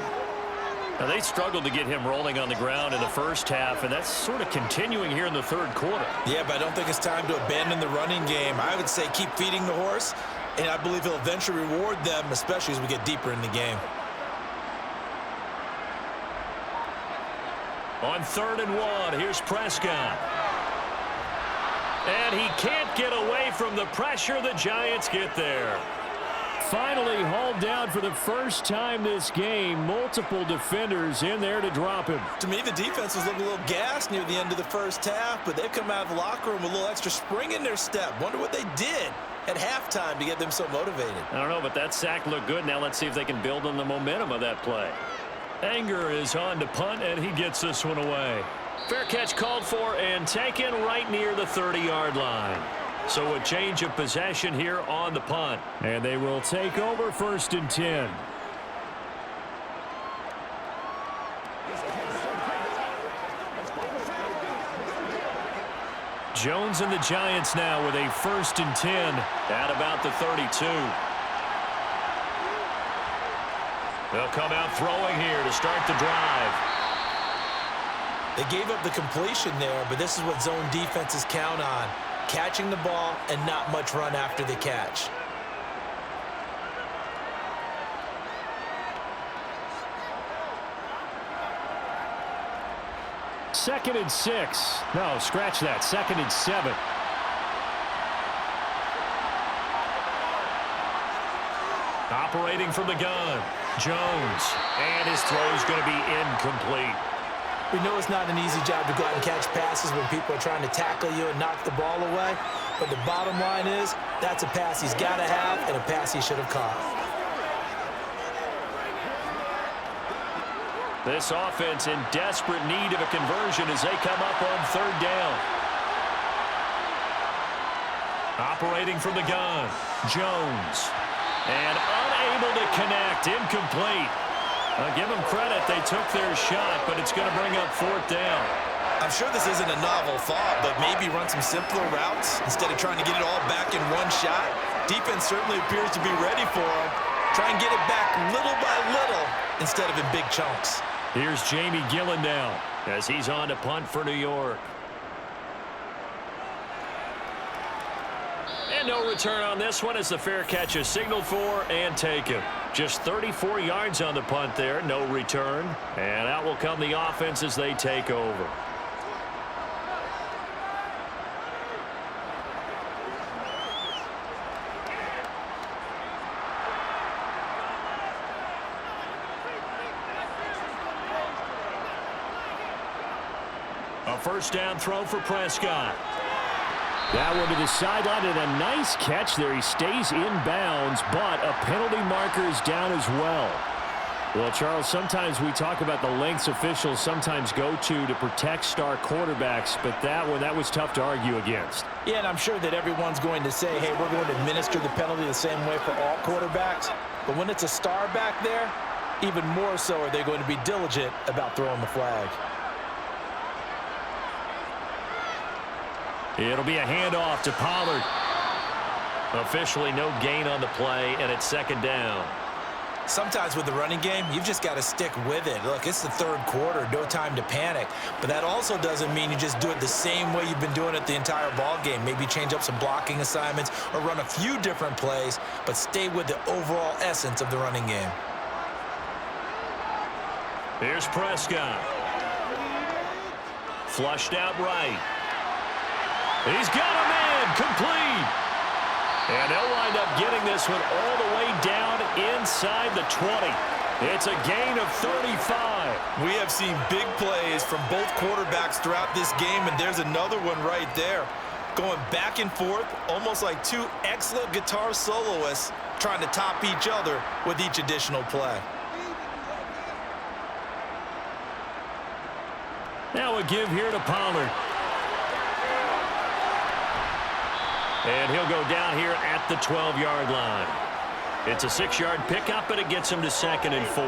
Now, they struggled to get him rolling on the ground in the first half, and that's sort of continuing here in the 3rd quarter. Yeah, but I don't think it's time to abandon the running game. I would say keep feeding the horse, and I believe he'll eventually reward them, especially as we get deeper in the game. On 3rd and 1, here's Prescott. And he can't get away from the pressure. The Giants get there. Finally hauled down for the first time this game. Multiple defenders in there to drop him. To me, the defense was looking a little gassed near the end of the first half, but they've come out of the locker room with a little extra spring in their step. Wonder what they did at halftime to get them so motivated. I don't know, but that sack looked good. Now let's see if they can build on the momentum of that play. Anger is on to punt, and he gets this one away. Fair catch called for and taken right near the 30-yard line. So a change of possession here on the punt. And they will take over 1st and 10. Jones and the Giants now with a 1st and 10 at about the 32. They'll come out throwing here to start the drive. They gave up the completion there, but this is what zone defenses count on. Catching the ball and not much run after the catch. Second and 6. No, scratch that. 2nd and 7. Operating from the gun, Jones. And his throw is going to be incomplete. We know it's not an easy job to go out and catch passes when people are trying to tackle you and knock the ball away. But the bottom line is, that's a pass he's got to have and a pass he should have caught. This offense in desperate need of a conversion as they come up on 3rd down. Operating from the gun, Jones. And unable to connect, incomplete. Give them credit, they took their shot, but it's going to bring up 4th down. I'm sure this isn't a novel thought, but maybe run some simpler routes instead of trying to get it all back in one shot. Defense certainly appears to be ready for him. Try and get it back little by little instead of in big chunks. Here's Jamie Gillen now as he's on to punt for New York. And no return on this one as the fair catch is signaled for and taken. Just 34 yards on the punt there, no return. And out will come the offense as they take over. A 1st down throw for Prescott. That one to the sideline, and a nice catch there. He stays in bounds, but a penalty marker is down as well. Well, Charles, sometimes we talk about the lengths officials sometimes go to protect star quarterbacks, but that was tough to argue against. Yeah, and I'm sure that everyone's going to say, hey, we're going to administer the penalty the same way for all quarterbacks. But when it's a star back there, even more so are they going to be diligent about throwing the flag. It'll be a handoff to Pollard. Officially no gain on the play, and it's 2nd down. Sometimes with the running game, you've just got to stick with it. Look, it's the 3rd quarter, no time to panic. But that also doesn't mean you just do it the same way you've been doing it the entire ball game. Maybe change up some blocking assignments or run a few different plays, but stay with the overall essence of the running game. Here's Prescott. Flushed out right. He's got a man, complete. And they'll wind up getting this one all the way down inside the 20. It's a gain of 35. We have seen big plays from both quarterbacks throughout this game, and there's another one right there. Going back and forth, almost like two excellent guitar soloists trying to top each other with each additional play. Now a give here to Pollard. And he'll go down here at the 12-yard line. It's a 6-yard pickup, and it gets him to 2nd and 4.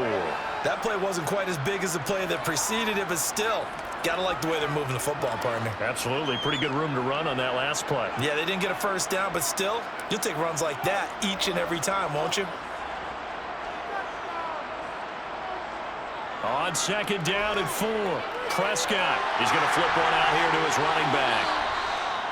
That play wasn't quite as big as the play that preceded it, but still, gotta like the way they're moving the football, partner. Absolutely. Pretty good room to run on that last play. Yeah, they didn't get a 1st down, but still, you'll take runs like that each and every time, won't you? On 2nd down and 4, Prescott is going to flip one out here to his running back.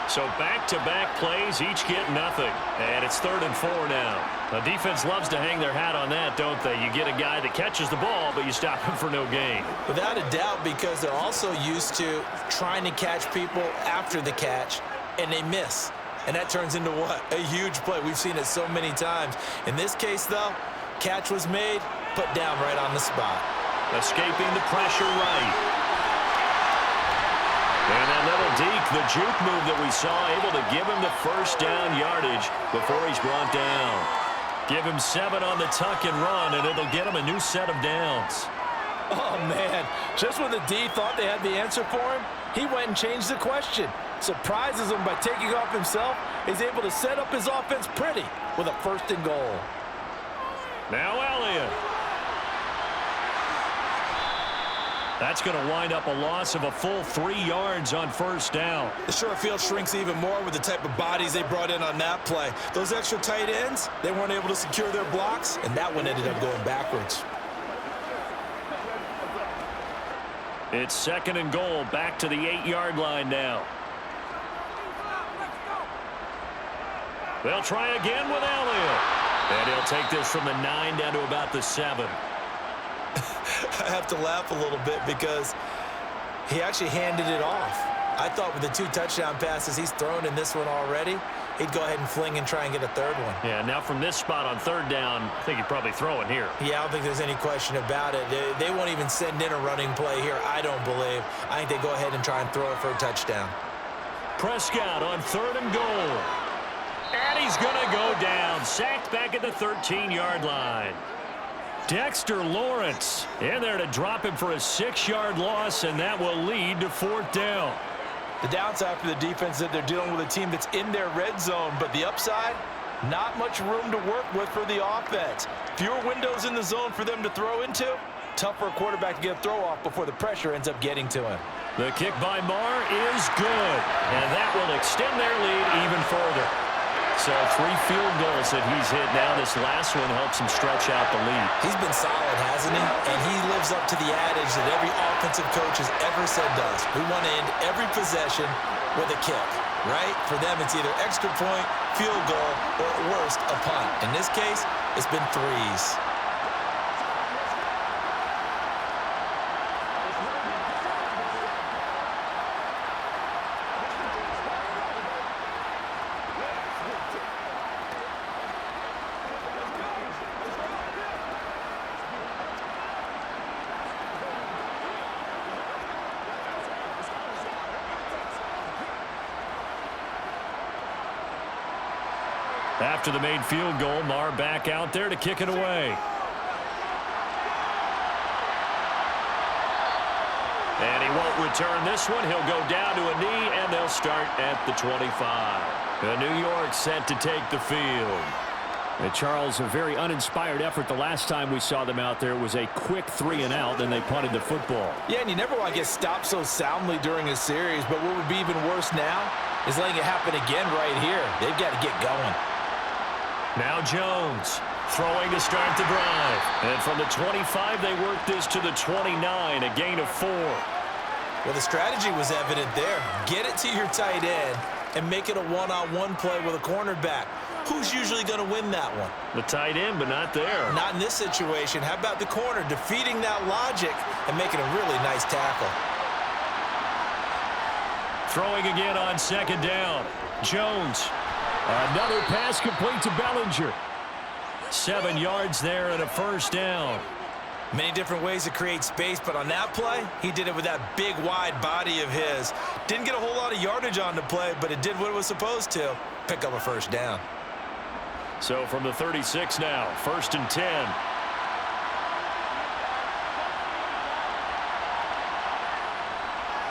So back-to-back plays, each get nothing. And it's 3rd and 4 now. The defense loves to hang their hat on that, don't they? You get a guy that catches the ball, but you stop him for no gain. Without a doubt, because they're also used to trying to catch people after the catch, and they miss. And that turns into what? A huge play. We've seen it so many times. In this case, though, catch was made, put down right on the spot. Escaping the pressure right. And that little deke, the juke move that we saw, able to give him the 1st down yardage before he's brought down. Give him 7 on the tuck and run, and it'll get him a new set of downs. Oh, man. Just when the D thought they had the answer for him, he went and changed the question. Surprises him by taking off himself. He's able to set up his offense pretty with a 1st and goal. Now Elliott. That's going to wind up a loss of a full 3 yards on first down. The short field shrinks even more with the type of bodies they brought in on that play. Those extra tight ends, they weren't able to secure their blocks, and that one ended up going backwards. It's 2nd and goal, back to the 8-yard line now. They'll try again with Elliott. And he'll take this from the 9 down to about the 7. I have to laugh a little bit because he actually handed it off. I thought with the 2 touchdown passes he's thrown in this one already, he'd go ahead and fling and try and get a 3rd one. Yeah, now from this spot on 3rd down, I think he'd probably throw it here. Yeah, I don't think there's any question about it. They won't even send in a running play here, I don't believe. I think they go ahead and try and throw it for a touchdown. Prescott on 3rd and goal. And he's going to go down. Sacked back at the 13-yard line. Dexter Lawrence in there to drop him for a 6-yard loss, and that will lead to 4th down. The downside for the defense is that they're dealing with a team that's in their red zone, but the upside, not much room to work with for the offense. Fewer windows in the zone for them to throw into. Tough for a quarterback to get a throw off before the pressure ends up getting to him. The kick by Marr is good, and that will extend their lead even further. So 3 field goals that he's hit now. This last one helps him stretch out the lead. He's been solid, hasn't he? And he lives up to the adage that every offensive coach has ever said does. We want to end every possession with a kick, right? For them, it's either extra point, field goal, or at worst, a punt. In this case, it's been 3s. After the made field goal, Marr back out there to kick it away. And he won't return this one. He'll go down to a knee, and they'll start at the 25. The New York set to take the field. And Charles, a very uninspired effort. The last time we saw them out there was a quick 3-and-out, and they punted the football. Yeah, and you never want to get stopped so soundly during a series, but what would be even worse now is letting it happen again right here. They've got to get going. Now Jones throwing to start the drive. And from the 25, they work this to the 29, a gain of 4. Well, the strategy was evident there. Get it to your tight end and make it a one-on-one play with a cornerback. Who's usually going to win that one? The tight end, but not there. Not in this situation. How about the corner defeating that logic and making a really nice tackle? Throwing again on 2nd down. Jones. Another pass complete to Bellinger. 7 yards there and a 1st down. Many different ways to create space, but on that play, he did it with that big, wide body of his. Didn't get a whole lot of yardage on the play, but it did what it was supposed to. Pick up a 1st down. So from the 36 now, 1st and 10.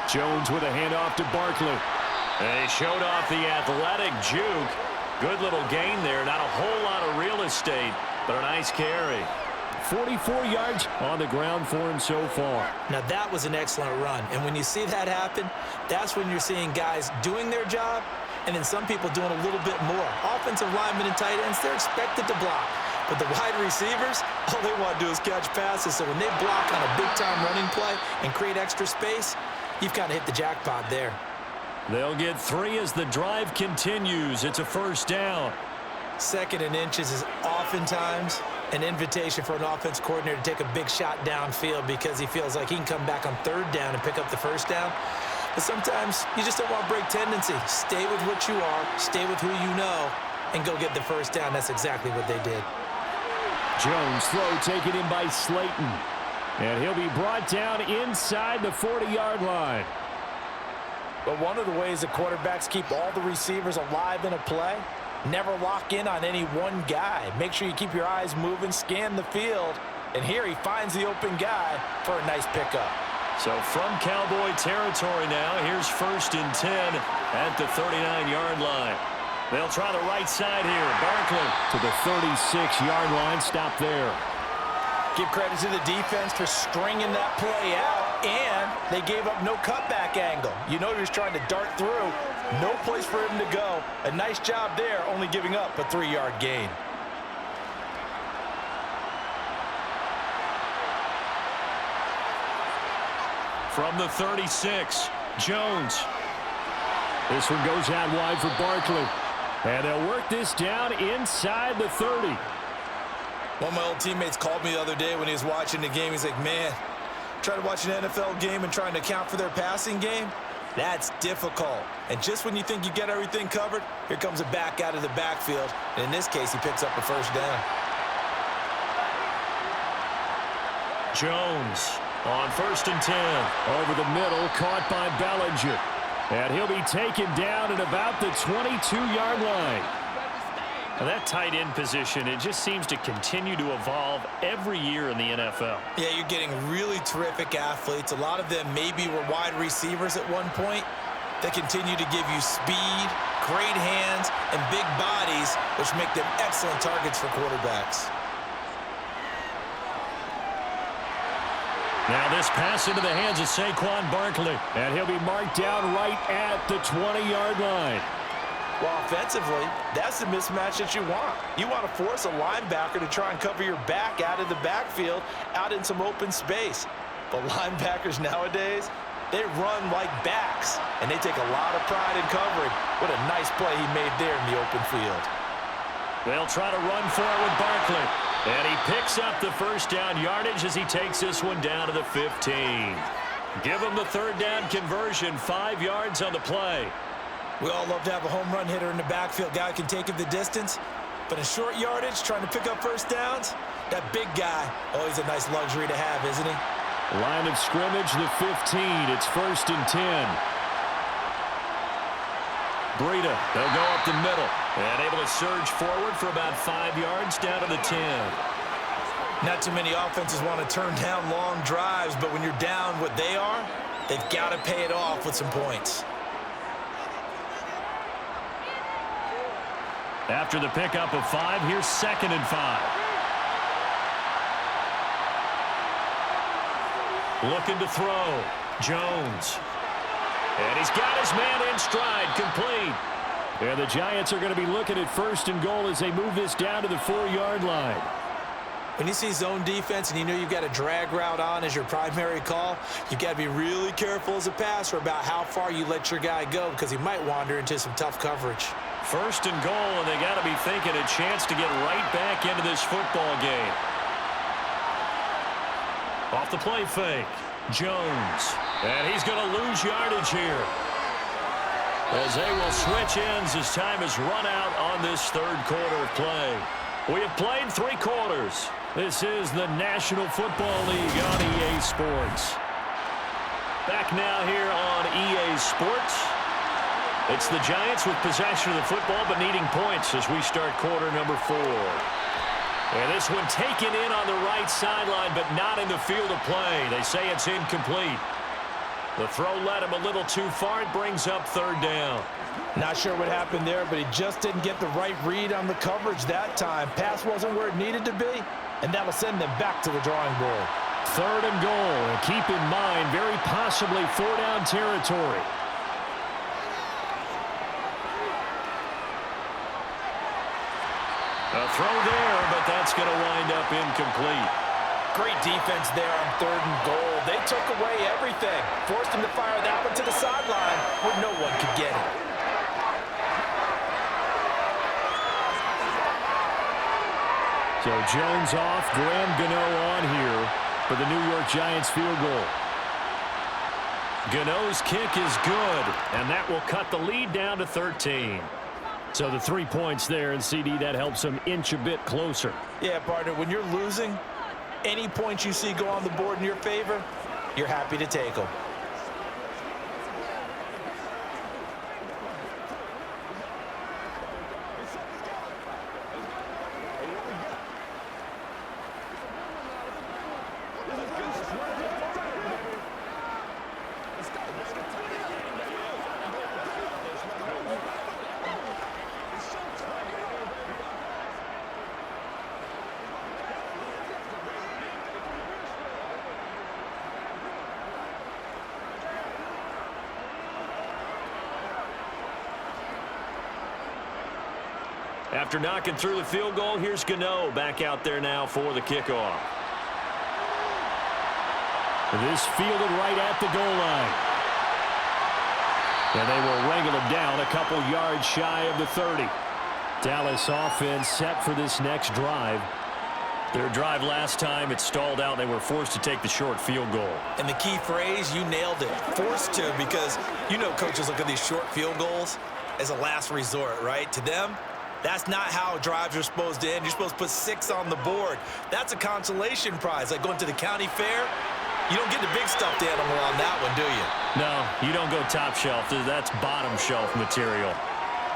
Jones with a handoff to Barkley. And he showed off the athletic juke. Good little gain there. Not a whole lot of real estate, but a nice carry. 44 yards on the ground for him so far. Now, that was an excellent run. And when you see that happen, that's when you're seeing guys doing their job and then some people doing a little bit more. Offensive linemen and tight ends, they're expected to block. But the wide receivers, all they want to do is catch passes. So when they block on a big-time running play and create extra space, you've kind of hit the jackpot there. They'll get 3 as the drive continues. It's a 1st down. 2nd and inches is oftentimes an invitation for an offense coordinator to take a big shot downfield because he feels like he can come back on 3rd down and pick up the 1st down. But sometimes you just don't want to break tendency. Stay with what you are, stay with who you know, and go get the 1st down. That's exactly what they did. Jones throw taken in by Slayton. And he'll be brought down inside the 40-yard line. But one of the ways that quarterbacks keep all the receivers alive in a play, never lock in on any one guy. Make sure you keep your eyes moving, scan the field. And here he finds the open guy for a nice pickup. So from Cowboy territory now, here's 1st and 10 at the 39-yard line. They'll try the right side here. Barkley to the 36-yard line. Stop there. Give credit to the defense for stringing that play out. And they gave up no cutback angle. You know he was trying to dart through. No place for him to go. A nice job there, only giving up a 3-yard gain. From the 36, Jones. This one goes out wide for Barkley. And they'll work this down inside the 30. One of my old teammates called me the other day when he was watching the game. He's like, man, trying to watch an NFL game and trying to account for their passing game, that's difficult. And just when you think you get everything covered, here comes a back out of the backfield. And in this case, he picks up a first down. Jones on 1st and 10. Over the middle, caught by Bellinger. And he'll be taken down at about the 22-yard line. Now that tight end position, it just seems to continue to evolve every year in the NFL. Yeah, you're getting really terrific athletes. A lot of them maybe were wide receivers at one point. They continue to give you speed, great hands, and big bodies, which make them excellent targets for quarterbacks. Now this pass into the hands of Saquon Barkley. And he'll be marked down right at the 20-yard line. Well, offensively, that's the mismatch that you want. You want to force a linebacker to try and cover your back out of the backfield, out in some open space. But linebackers nowadays, they run like backs, and they take a lot of pride in covering. What a nice play he made there in the open field. They'll try to run for it with Barkley. And he picks up the first down yardage as he takes this one down to the 15. Give him the third down conversion, 5 yards on the play. We all love to have a home run hitter in the backfield. Guy can take him the distance. But in short yardage, trying to pick up first downs, that big guy, oh, he's a nice luxury to have, isn't he? Line of scrimmage, the 15. It's 1st and 10. Breida, they'll go up the middle. And able to surge forward for about 5 yards down to the 10. Not too many offenses want to turn down long drives, but when you're down what they are, they've got to pay it off with some points. After the pickup of 5, here's 2nd and 5. Looking to throw. Jones. And he's got his man in stride, complete. And the Giants are going to be looking at 1st and goal as they move this down to the 4-yard line. When you see zone defense and you know you've got a drag route on as your primary call, you've got to be really careful as a passer about how far you let your guy go because he might wander into some tough coverage. 1st and goal, and they got to be thinking a chance to get right back into this football game. Off the play fake, Jones. And he's going to lose yardage here, as they will switch ends as time has run out on this 3rd quarter of play. We have played 3 quarters. This is the National Football League on EA Sports. Back now here on EA Sports. It's the Giants with possession of the football but needing points as we start quarter number 4. And this one taken in on the right sideline but not in the field of play. They say it's incomplete. The throw led him a little too far. It brings up 3rd down. Not sure what happened there, but he just didn't get the right read on the coverage that time. Pass wasn't where it needed to be, and that'll send them back to the drawing board. 3rd and goal. And keep in mind, very possibly 4-down territory. A throw there, but that's going to wind up incomplete. Great defense there on 3rd and goal. They took away everything. Forced him to fire that one to the sideline where no one could get it. So Jones off, Graham Gano on here for the New York Giants field goal. Gano's kick is good, and that will cut the lead down to 13. So the 3 points there, and CD, that helps them inch a bit closer. Yeah, partner, when you're losing, any points you see go on the board in your favor, you're happy to take them. After knocking through the field goal, here's Gano back out there now for the kickoff. This fielded right at the goal line. And they will wrangle him down a couple yards shy of the 30. Dallas offense set for this next drive. Their drive last time, it stalled out. They were forced to take the short field goal. And the key phrase, you nailed it. Forced to, because you know coaches look at these short field goals as a last resort, right? To them, that's not how drives are supposed to end. You're supposed to put 6 on the board. That's a consolation prize. Like going to the county fair, you don't get the big stuffed animal on that one, do you? No, you don't go top shelf. That's bottom shelf material.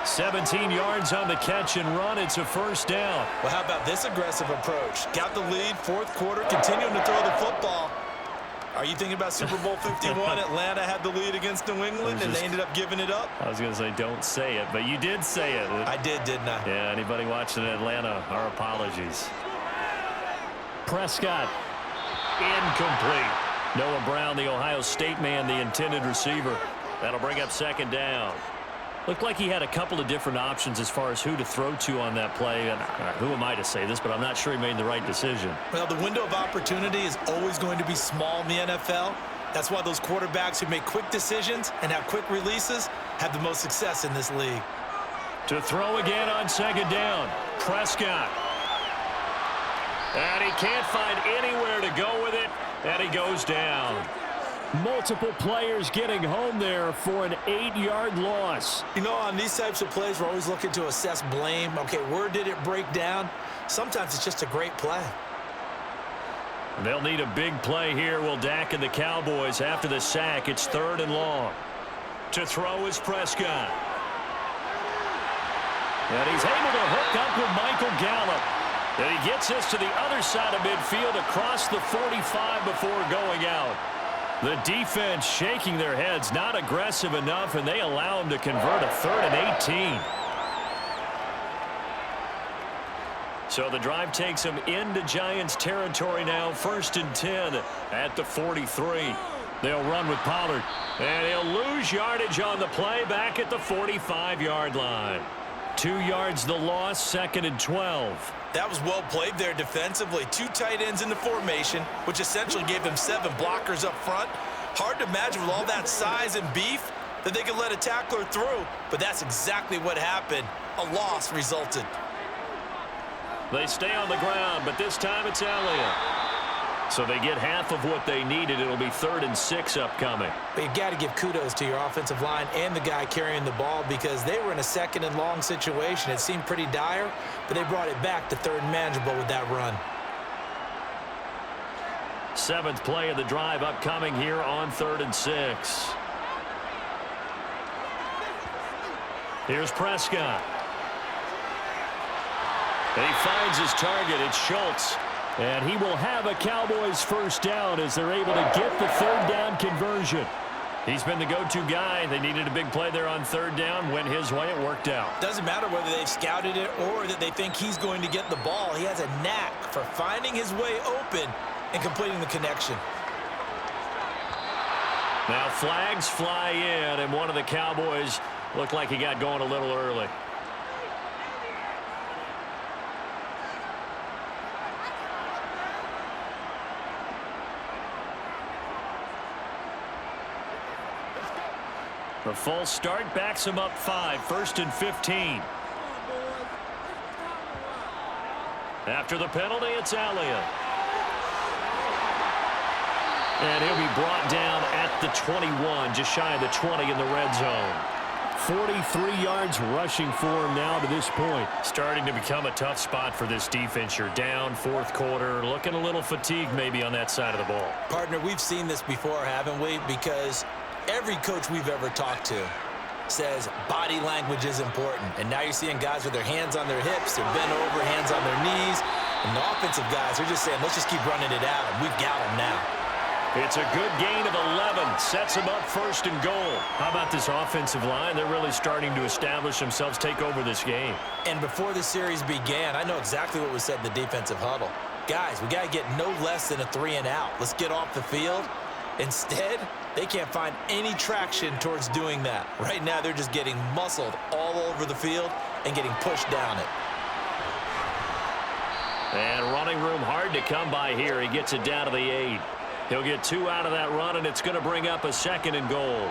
17 yards on the catch and run. It's a first down. Well, how about this aggressive approach? Got the lead, fourth quarter, continuing to throw the football. Are you thinking about Super Bowl 51? Atlanta had the lead against New England, and they ended up giving it up? I was going to say don't say it, but you did say it. I did, didn't I? Yeah, anybody watching Atlanta, our apologies. Prescott. Incomplete. Noah Brown, the Ohio State man, the intended receiver. That'll bring up second down. Looked like he had a couple of different options as far as who to throw to on that play. And who am I to say this, but I'm not sure he made the right decision. Well, the window of opportunity is always going to be small in the NFL. That's why those quarterbacks who make quick decisions and have quick releases have the most success in this league. To throw again on second down, Prescott. And he can't find anywhere to go with it, and he goes down. Multiple players getting home there for an 8-yard loss. You know, on these types of plays, we're always looking to assess blame. Okay, where did it break down? Sometimes it's just a great play. They'll need a big play here. Will Dak and the Cowboys after the sack. It's 3rd and long. To throw is Prescott. And he's able to hook up with Michael Gallup. And he gets us to the other side of midfield across the 45 before going out. The defense shaking their heads, not aggressive enough, and they allow him to convert a 3rd and 18. So the drive takes them into Giants territory now, 1st and 10 at the 43. They'll run with Pollard, and he'll lose yardage on the play back at the 45-yard line. 2 yards the loss, 2nd and 12. That was well played there defensively. 2 tight ends in the formation, which essentially gave them 7 blockers up front. Hard to imagine with all that size and beef that they could let a tackler through, but that's exactly what happened. A loss resulted. They stay on the ground, but this time it's Elliott. So they get half of what they needed. It'll be 3rd and 6 upcoming. But you've got to give kudos to your offensive line and the guy carrying the ball because they were in a 2nd and long situation. It seemed pretty dire, but they brought it back to 3rd and manageable with that run. 7th play of the drive upcoming here on 3rd and 6. Here's Prescott. And he finds his target. It's Schultz. And he will have a Cowboys first down as they're able to get the 3rd down conversion. He's been the go-to guy. They needed a big play there on 3rd down. Went his way. It worked out. Doesn't matter whether they've scouted it or that they think he's going to get the ball. He has a knack for finding his way open and completing the connection. Now flags fly in, and one of the Cowboys looked like he got going a little early. The false start backs him up 5, 1st and 15. After the penalty, it's Elliott. And he'll be brought down at the 21, just shy of the 20 in the red zone. 43 yards rushing for him now to this point. Starting to become a tough spot for this defense. You're down 4th quarter, looking a little fatigued maybe on that side of the ball. Partner, we've seen this before, haven't we? Because every coach we've ever talked to says body language is important. And now you're seeing guys with their hands on their hips, they're bent over, hands on their knees. And the offensive guys are just saying, let's just keep running it at them. We've got them now. It's a good gain of 11. Sets them up 1st and goal. How about this offensive line? They're really starting to establish themselves, take over this game. And before the series began, I know exactly what was said in the defensive huddle. Guys, we got to get no less than a 3 and out. Let's get off the field. Instead, they can't find any traction towards doing that. Right now, they're just getting muscled all over the field and getting pushed down it. And running room hard to come by here. He gets it down to the 8. He'll get 2 out of that run, and it's going to bring up a 2nd and goal.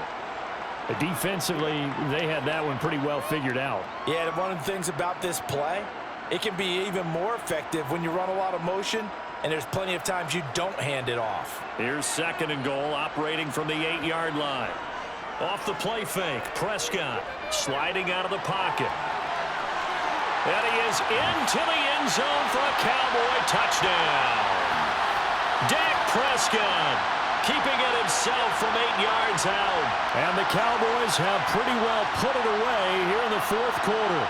Defensively, they had that one pretty well figured out. Yeah, and one of the things about this play, it can be even more effective when you run a lot of motion, and there's plenty of times you don't hand it off. Here's 2nd and goal, operating from the 8-yard line. Off the play fake, Prescott sliding out of the pocket. And he is into the end zone for a Cowboy touchdown. Dak Prescott keeping it himself from 8 yards out. And the Cowboys have pretty well put it away here in the 4th quarter.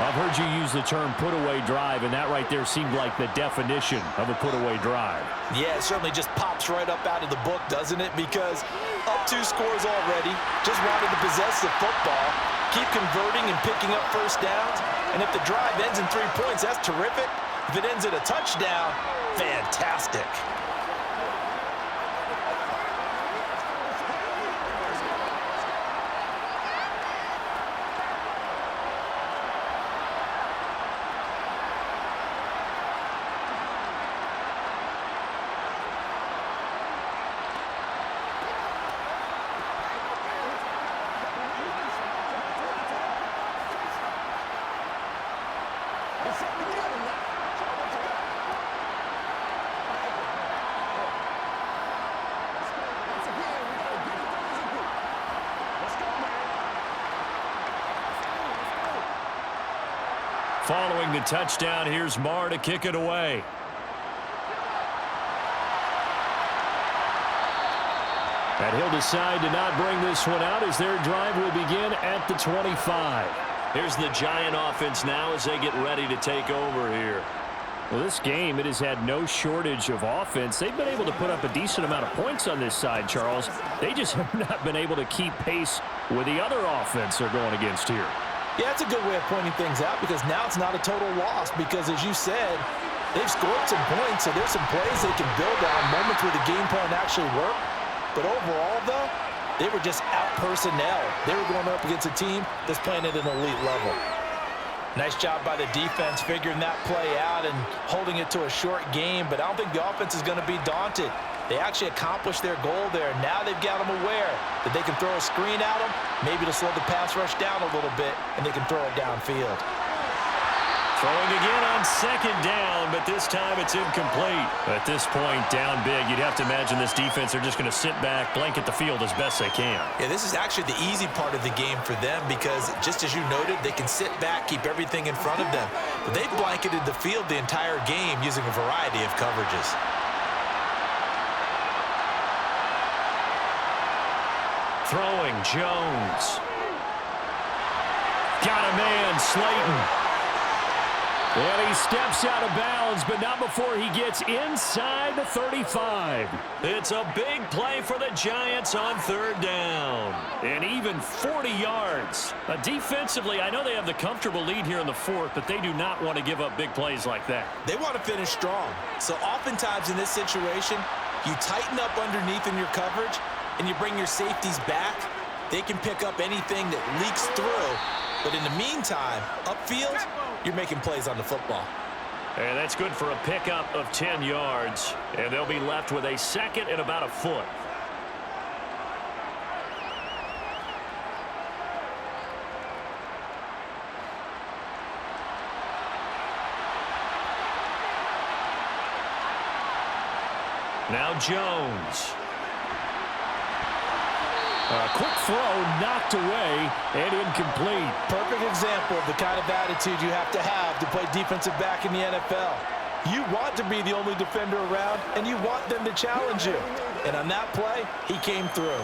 I've heard you use the term put-away drive, and that right there seemed like the definition of a put-away drive. Yeah, it certainly just pops right up out of the book, doesn't it? Because up 2 scores already, just wanted to possess the football, keep converting and picking up first downs, and if the drive ends in 3 points, that's terrific. If it ends in a touchdown, fantastic. Following the touchdown, here's Marr to kick it away. And he'll decide to not bring this one out as their drive will begin at the 25. Here's the Giant offense now as they get ready to take over here. Well, this game, it has had no shortage of offense. They've been able to put up a decent amount of points on this side, Charles. They just have not been able to keep pace with the other offense they're going against here. Yeah, that's a good way of pointing things out because now it's not a total loss because, as you said, they've scored some points, so there's some plays they can build on, moments where the game plan actually worked. But overall, though, they were just out-personnel. They were going up against a team that's playing at an elite level. Nice job by the defense figuring that play out and holding it to a short game, but I don't think the offense is going to be daunted. They actually accomplished their goal there. Now they've got them aware that they can throw a screen at them, maybe to slow the pass rush down a little bit, and they can throw it downfield. Throwing again on 2nd down, but this time it's incomplete. At this point, down big, you'd have to imagine this defense are just going to sit back, blanket the field as best they can. Yeah, this is actually the easy part of the game for them because, just as you noted, they can sit back, keep everything in front of them. But they've blanketed the field the entire game using a variety of coverages. Throwing, Jones. Got a man, Slayton. And he steps out of bounds, but not before he gets inside the 35. It's a big play for the Giants on 3rd down. And even 40 yards. Defensively, I know they have the comfortable lead here in the 4th, but they do not want to give up big plays like that. They want to finish strong. So oftentimes in this situation, you tighten up underneath in your coverage, and you bring your safeties back. They can pick up anything that leaks through. But in the meantime, upfield, you're making plays on the football. And that's good for a pickup of 10 yards. And they'll be left with a 2nd and about a foot. Now Jones. A quick throw knocked away and incomplete. Perfect example of the kind of attitude you have to play defensive back in the NFL. You want to be the only defender around, and you want them to challenge you. And on that play, he came through.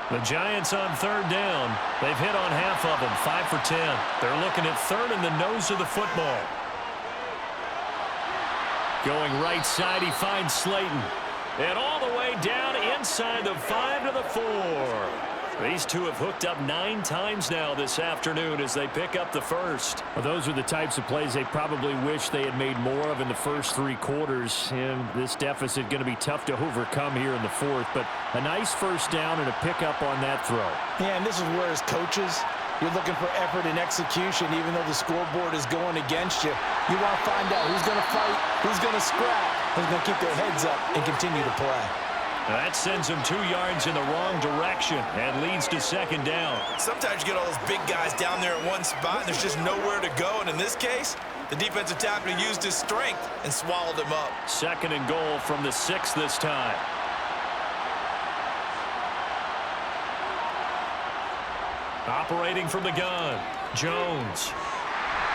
The Giants on 3rd down. They've hit on half of them, 5 for 10. They're looking at 3rd in the nose of the football. Going right side, he finds Slayton. And all the way down inside the 5 to the 4. These two have hooked up 9 times now this afternoon as they pick up the 1st. Well, those are the types of plays they probably wish they had made more of in the first 3 quarters. And this deficit going to be tough to overcome here in the 4th. But a nice 1st down and a pickup on that throw. Yeah, and this is where as coaches, You're looking for effort and execution, even though the scoreboard is going against you. You want to find out who's going to fight, who's going to scrap, who's going to keep their heads up and continue to play. That sends them 2 yards in the wrong direction and leads to second down. Sometimes you get all those big guys down there in one spot, and there's just nowhere to go. And in this case, the defensive tackle used his strength and swallowed him up. Second and goal from the 6 this time. Operating from the gun, Jones.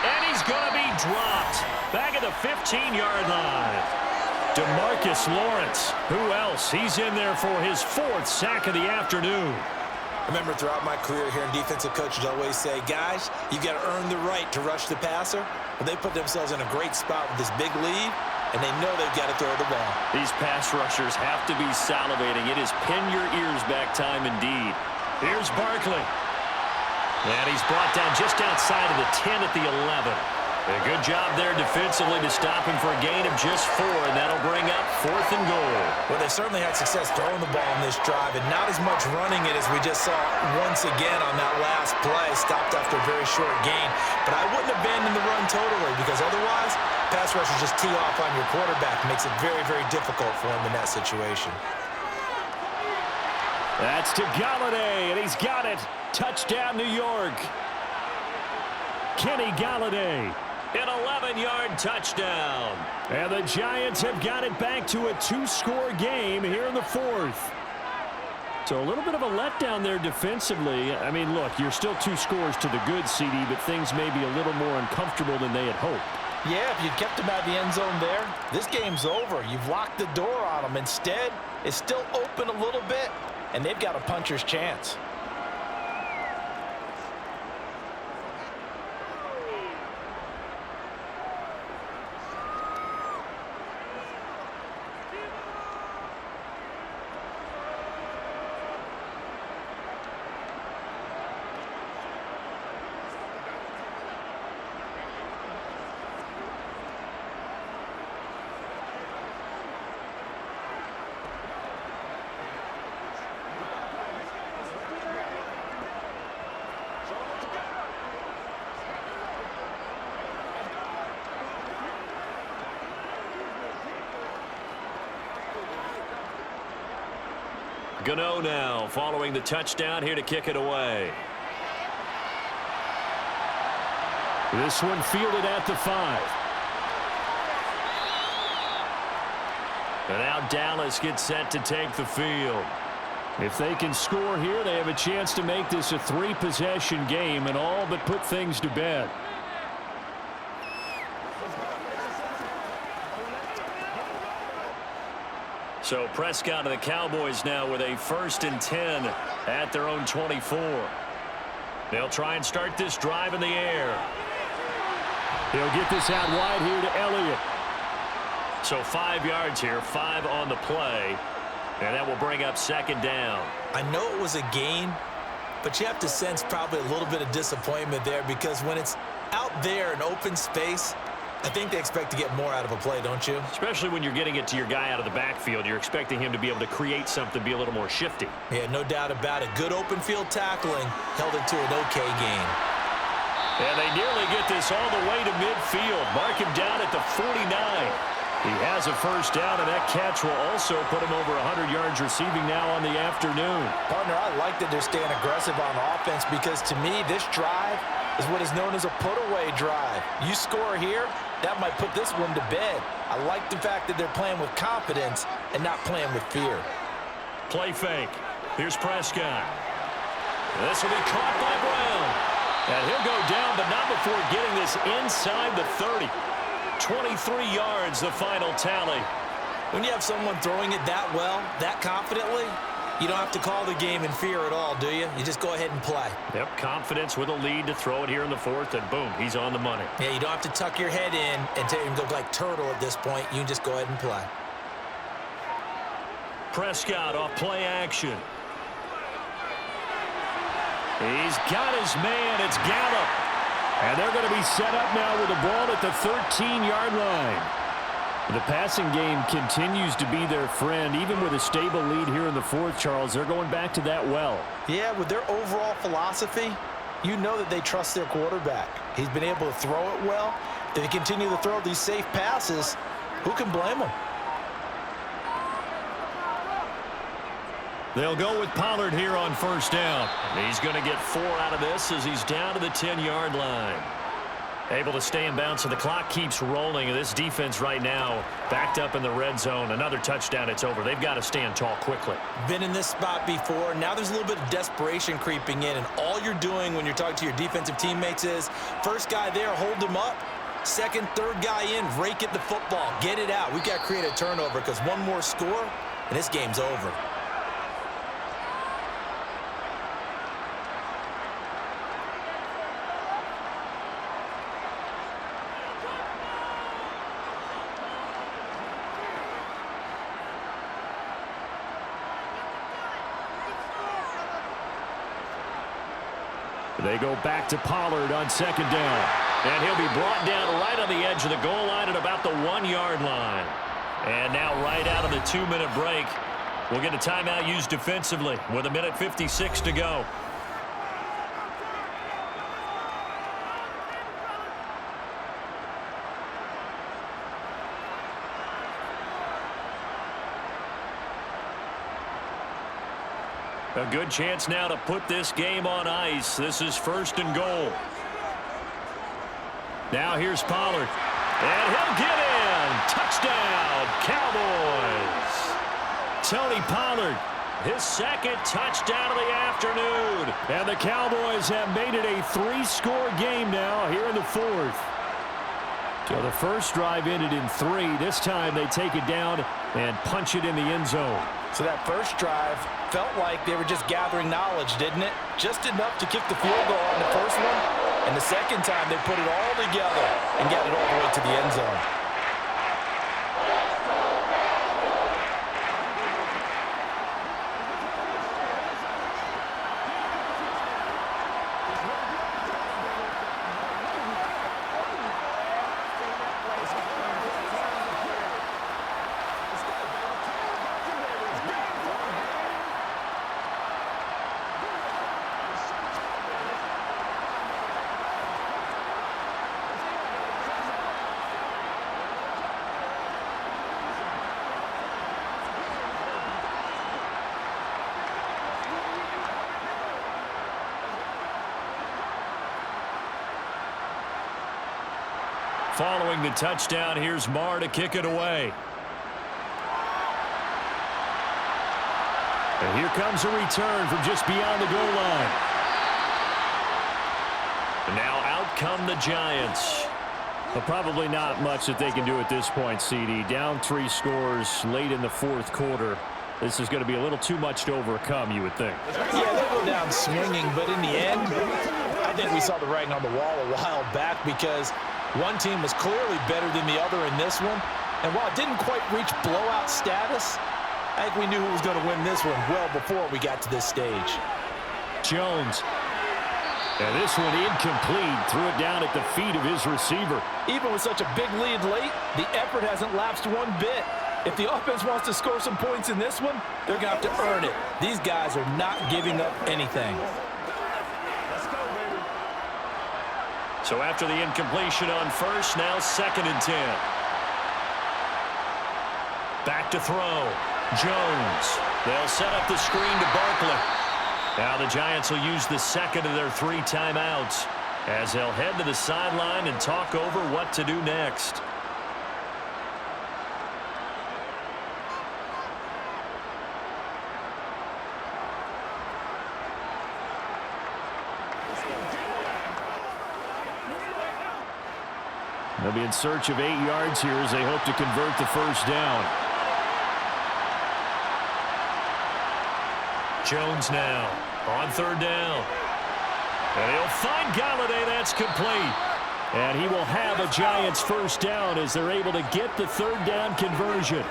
And he's going to be dropped. Back at the 15-yard line. DeMarcus Lawrence. Who else? He's in there for his 4th sack of the afternoon. I remember throughout my career hearing defensive coaches always say, guys, you've got to earn the right to rush the passer. Well, they put themselves in a great spot with this big lead, and they know they've got to throw the ball. These pass rushers have to be salivating. It is pin your ears back time indeed. Here's Barkley. And he's brought down just outside of the 10 at the 11. A good job there defensively to stop him for a gain of just 4, and that'll bring up 4th and goal. Well, they certainly had success throwing the ball in this drive, and not as much running it as we just saw once again on that last play. Stopped after a very short gain. But I wouldn't abandon the run totally, because otherwise, pass rushers just tee off on your quarterback. Makes it very, very difficult for him in that situation. That's to Galladay, and he's got it. Touchdown, New York. Kenny Galladay. An 11-yard touchdown. And the Giants have got it back to a 2-score game here in the 4th. So a little bit of a letdown there defensively. I mean, look, you're still 2 scores to the good, CD, but things may be a little more uncomfortable than they had hoped. Yeah, if you kept them out of the end zone there, this game's over. You've locked the door on them. Instead, it's still open a little bit, and they've got a puncher's chance. Gano now following the touchdown here to kick it away. This one fielded at the 5. And now Dallas gets set to take the field. If they can score here, they have a chance to make this a 3-possession game and all but put things to bed. So Prescott and the Cowboys now with a 1st and 10 at their own 24. They'll try and start this drive in the air. He'll get this out wide here to Elliott. So 5 yards here, 5 on the play. And that will bring up second down. I know it was a gain, but you have to sense probably a little bit of disappointment there, because when it's out there in open space, I think they expect to get more out of a play, don't you? Especially when you're getting it to your guy out of the backfield. You're expecting him to be able to create something, be a little more shifty. Yeah, no doubt about it. Good open field tackling held it to an okay gain. And they nearly get this all the way to midfield. Mark him down at the 49. He has a first down, and that catch will also put him over 100 yards receiving now on the afternoon. Partner, I like that they're staying aggressive on offense, because to me, this drive is what is known as a put-away drive. You score here, that might put this one to bed. I like the fact that they're playing with confidence and not playing with fear. Play fake. Here's Prescott. This will be caught by Brown. And he'll go down, but not before getting this inside the 30. 23 yards, the final tally. When you have someone throwing it that well, that confidently, you don't have to call the game in fear at all, do you? You just go ahead and play. Yep, confidence with a lead to throw it here in the 4th, and boom, he's on the money. Yeah, you don't have to tuck your head in and take him go like turtle at this point. You can just go ahead and play. Prescott off play action. He's got his man. It's Gallup. And they're going to be set up now with the ball at the 13-yard line. The passing game continues to be their friend. Even with a stable lead here in the 4th, Charles, they're going back to that well. Yeah, with their overall philosophy, You know that they trust their quarterback. He's been able to throw it well. If they continue to throw these safe passes, who can blame them? They'll go with Pollard here on first down. He's going to get 4 out of this as he's down to the 10-yard line. Able to stay in bounds, so the clock keeps rolling. This defense right now backed up in the red zone. Another touchdown, it's over. They've got to stand tall quickly. Been in this spot before. Now there's a little bit of desperation creeping in, and all you're doing when you're talking to your defensive teammates is first guy there, hold him up. Second, third guy in, rake at the football. Get it out. We've got to create a turnover because one more score, and this game's over. They go back to Pollard on second down. And he'll be brought down right on the edge of the goal line at about the 1-yard line. And now right out of the 2-minute break, we'll get a timeout used defensively with 1:56 to go. A good chance now to put this game on ice. This is first and goal. Now here's Pollard. And he'll get in. Touchdown, Cowboys. Tony Pollard, his second touchdown of the afternoon. And the Cowboys have made it a 3-score game now here in the 4th. So the first drive ended in 3. This time they take it down and punch it in the end zone. So that first drive felt like they were just gathering knowledge, didn't it? Just enough to kick the field goal on the first one. And the second time, they put it all together and got it all the way to the end zone. Following the touchdown, here's Marr to kick it away. And here comes a return from just beyond the goal line. And now out come the Giants. But probably not much that they can do at this point, CD. Down 3 scores late in the 4th quarter. This is going to be a little too much to overcome, you would think. Yeah, they'll go down swinging, but in the end, I think we saw the writing on the wall a while back because one team was clearly better than the other in this one. And while it didn't quite reach blowout status, I think we knew who was going to win this one well before we got to this stage. Jones. And this one incomplete. Threw it down at the feet of his receiver. Even with such a big lead late, the effort hasn't lapsed one bit. If the offense wants to score some points in this one, they're going to have to earn it. These guys are not giving up anything. So after the incompletion on first, now 2nd and 10. Back to throw. Jones. They'll set up the screen to Barkley. Now the Giants will use the second of their 3 timeouts as they'll head to the sideline and talk over what to do next. They'll be in search of 8 yards here as they hope to convert the first down. Jones now on 3rd down. And he'll find Galladay. That's complete. And he will have a Giants first down as they're able to get the 3rd down conversion.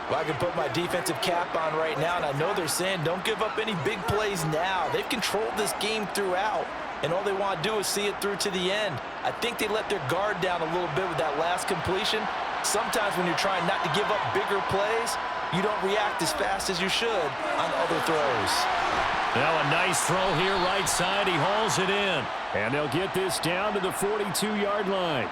Well, I can put my defensive cap on right now, and I know they're saying don't give up any big plays now. They've controlled this game throughout, and all they want to do is see it through to the end. I think they let their guard down a little bit with that last completion. Sometimes when you're trying not to give up bigger plays, you don't react as fast as you should on other throws. Now a nice throw here right side. He hauls it in. And they'll get this down to the 42-yard line.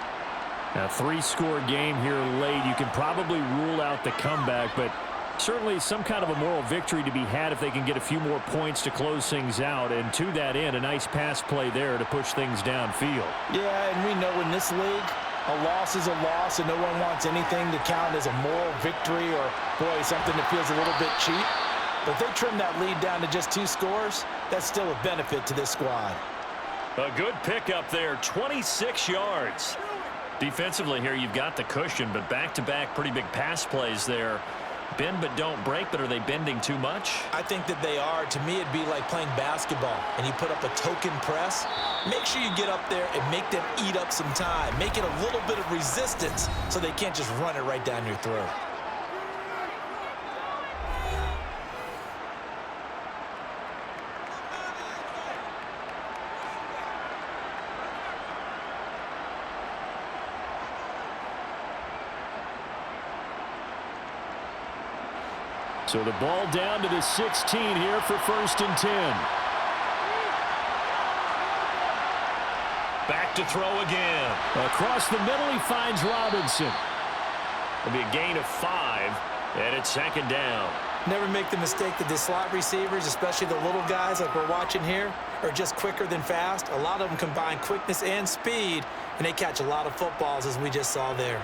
A 3-score game here late. You can probably rule out the comeback, but certainly some kind of a moral victory to be had if they can get a few more points to close things out. And to that end, a nice pass play there to push things downfield. Yeah, and we know in this league, a loss is a loss, and no one wants anything to count as a moral victory or, boy, something that feels a little bit cheap. But if they trim that lead down to just 2 scores, that's still a benefit to this squad. A good pickup there, 26 yards. Defensively here, you've got the cushion, but back-to-back pretty big pass plays there. Bend but don't break, but are they bending too much? I think that they are. To me, it'd be like playing basketball, and you put up a token press. Make sure you get up there and make them eat up some time. Make it a little bit of resistance so they can't just run it right down your throat. So the ball down to the 16 here for 1st and 10. Back to throw again. Across the middle, he finds Robinson. It'll be a gain of 5, and it's 2nd down. Never make the mistake that the slot receivers, especially the little guys like we're watching here, are just quicker than fast. A lot of them combine quickness and speed, and they catch a lot of footballs, as we just saw there.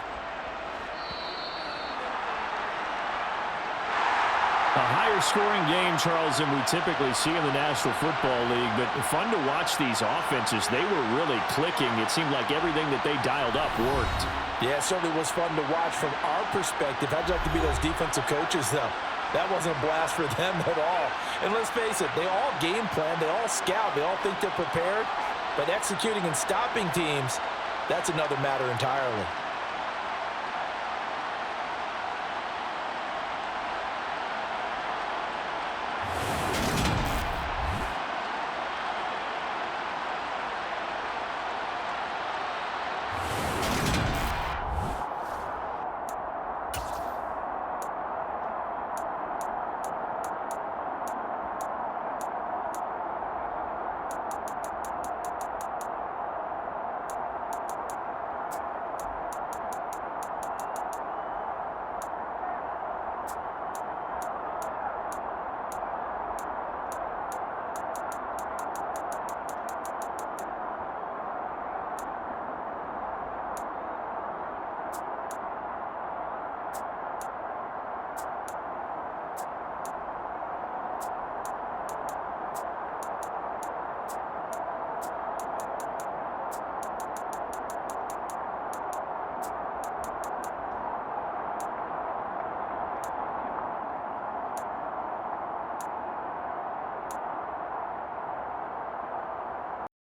A higher scoring game, Charles, than we typically see in the National Football League, but fun to watch these offenses. They were really clicking. It seemed like everything that they dialed up worked. Yeah, it certainly was fun to watch from our perspective. How'd you like to be those defensive coaches, though? That wasn't a blast for them at all. And let's face it, they all game plan, they all scout, they all think they're prepared, but executing and stopping teams, that's another matter entirely.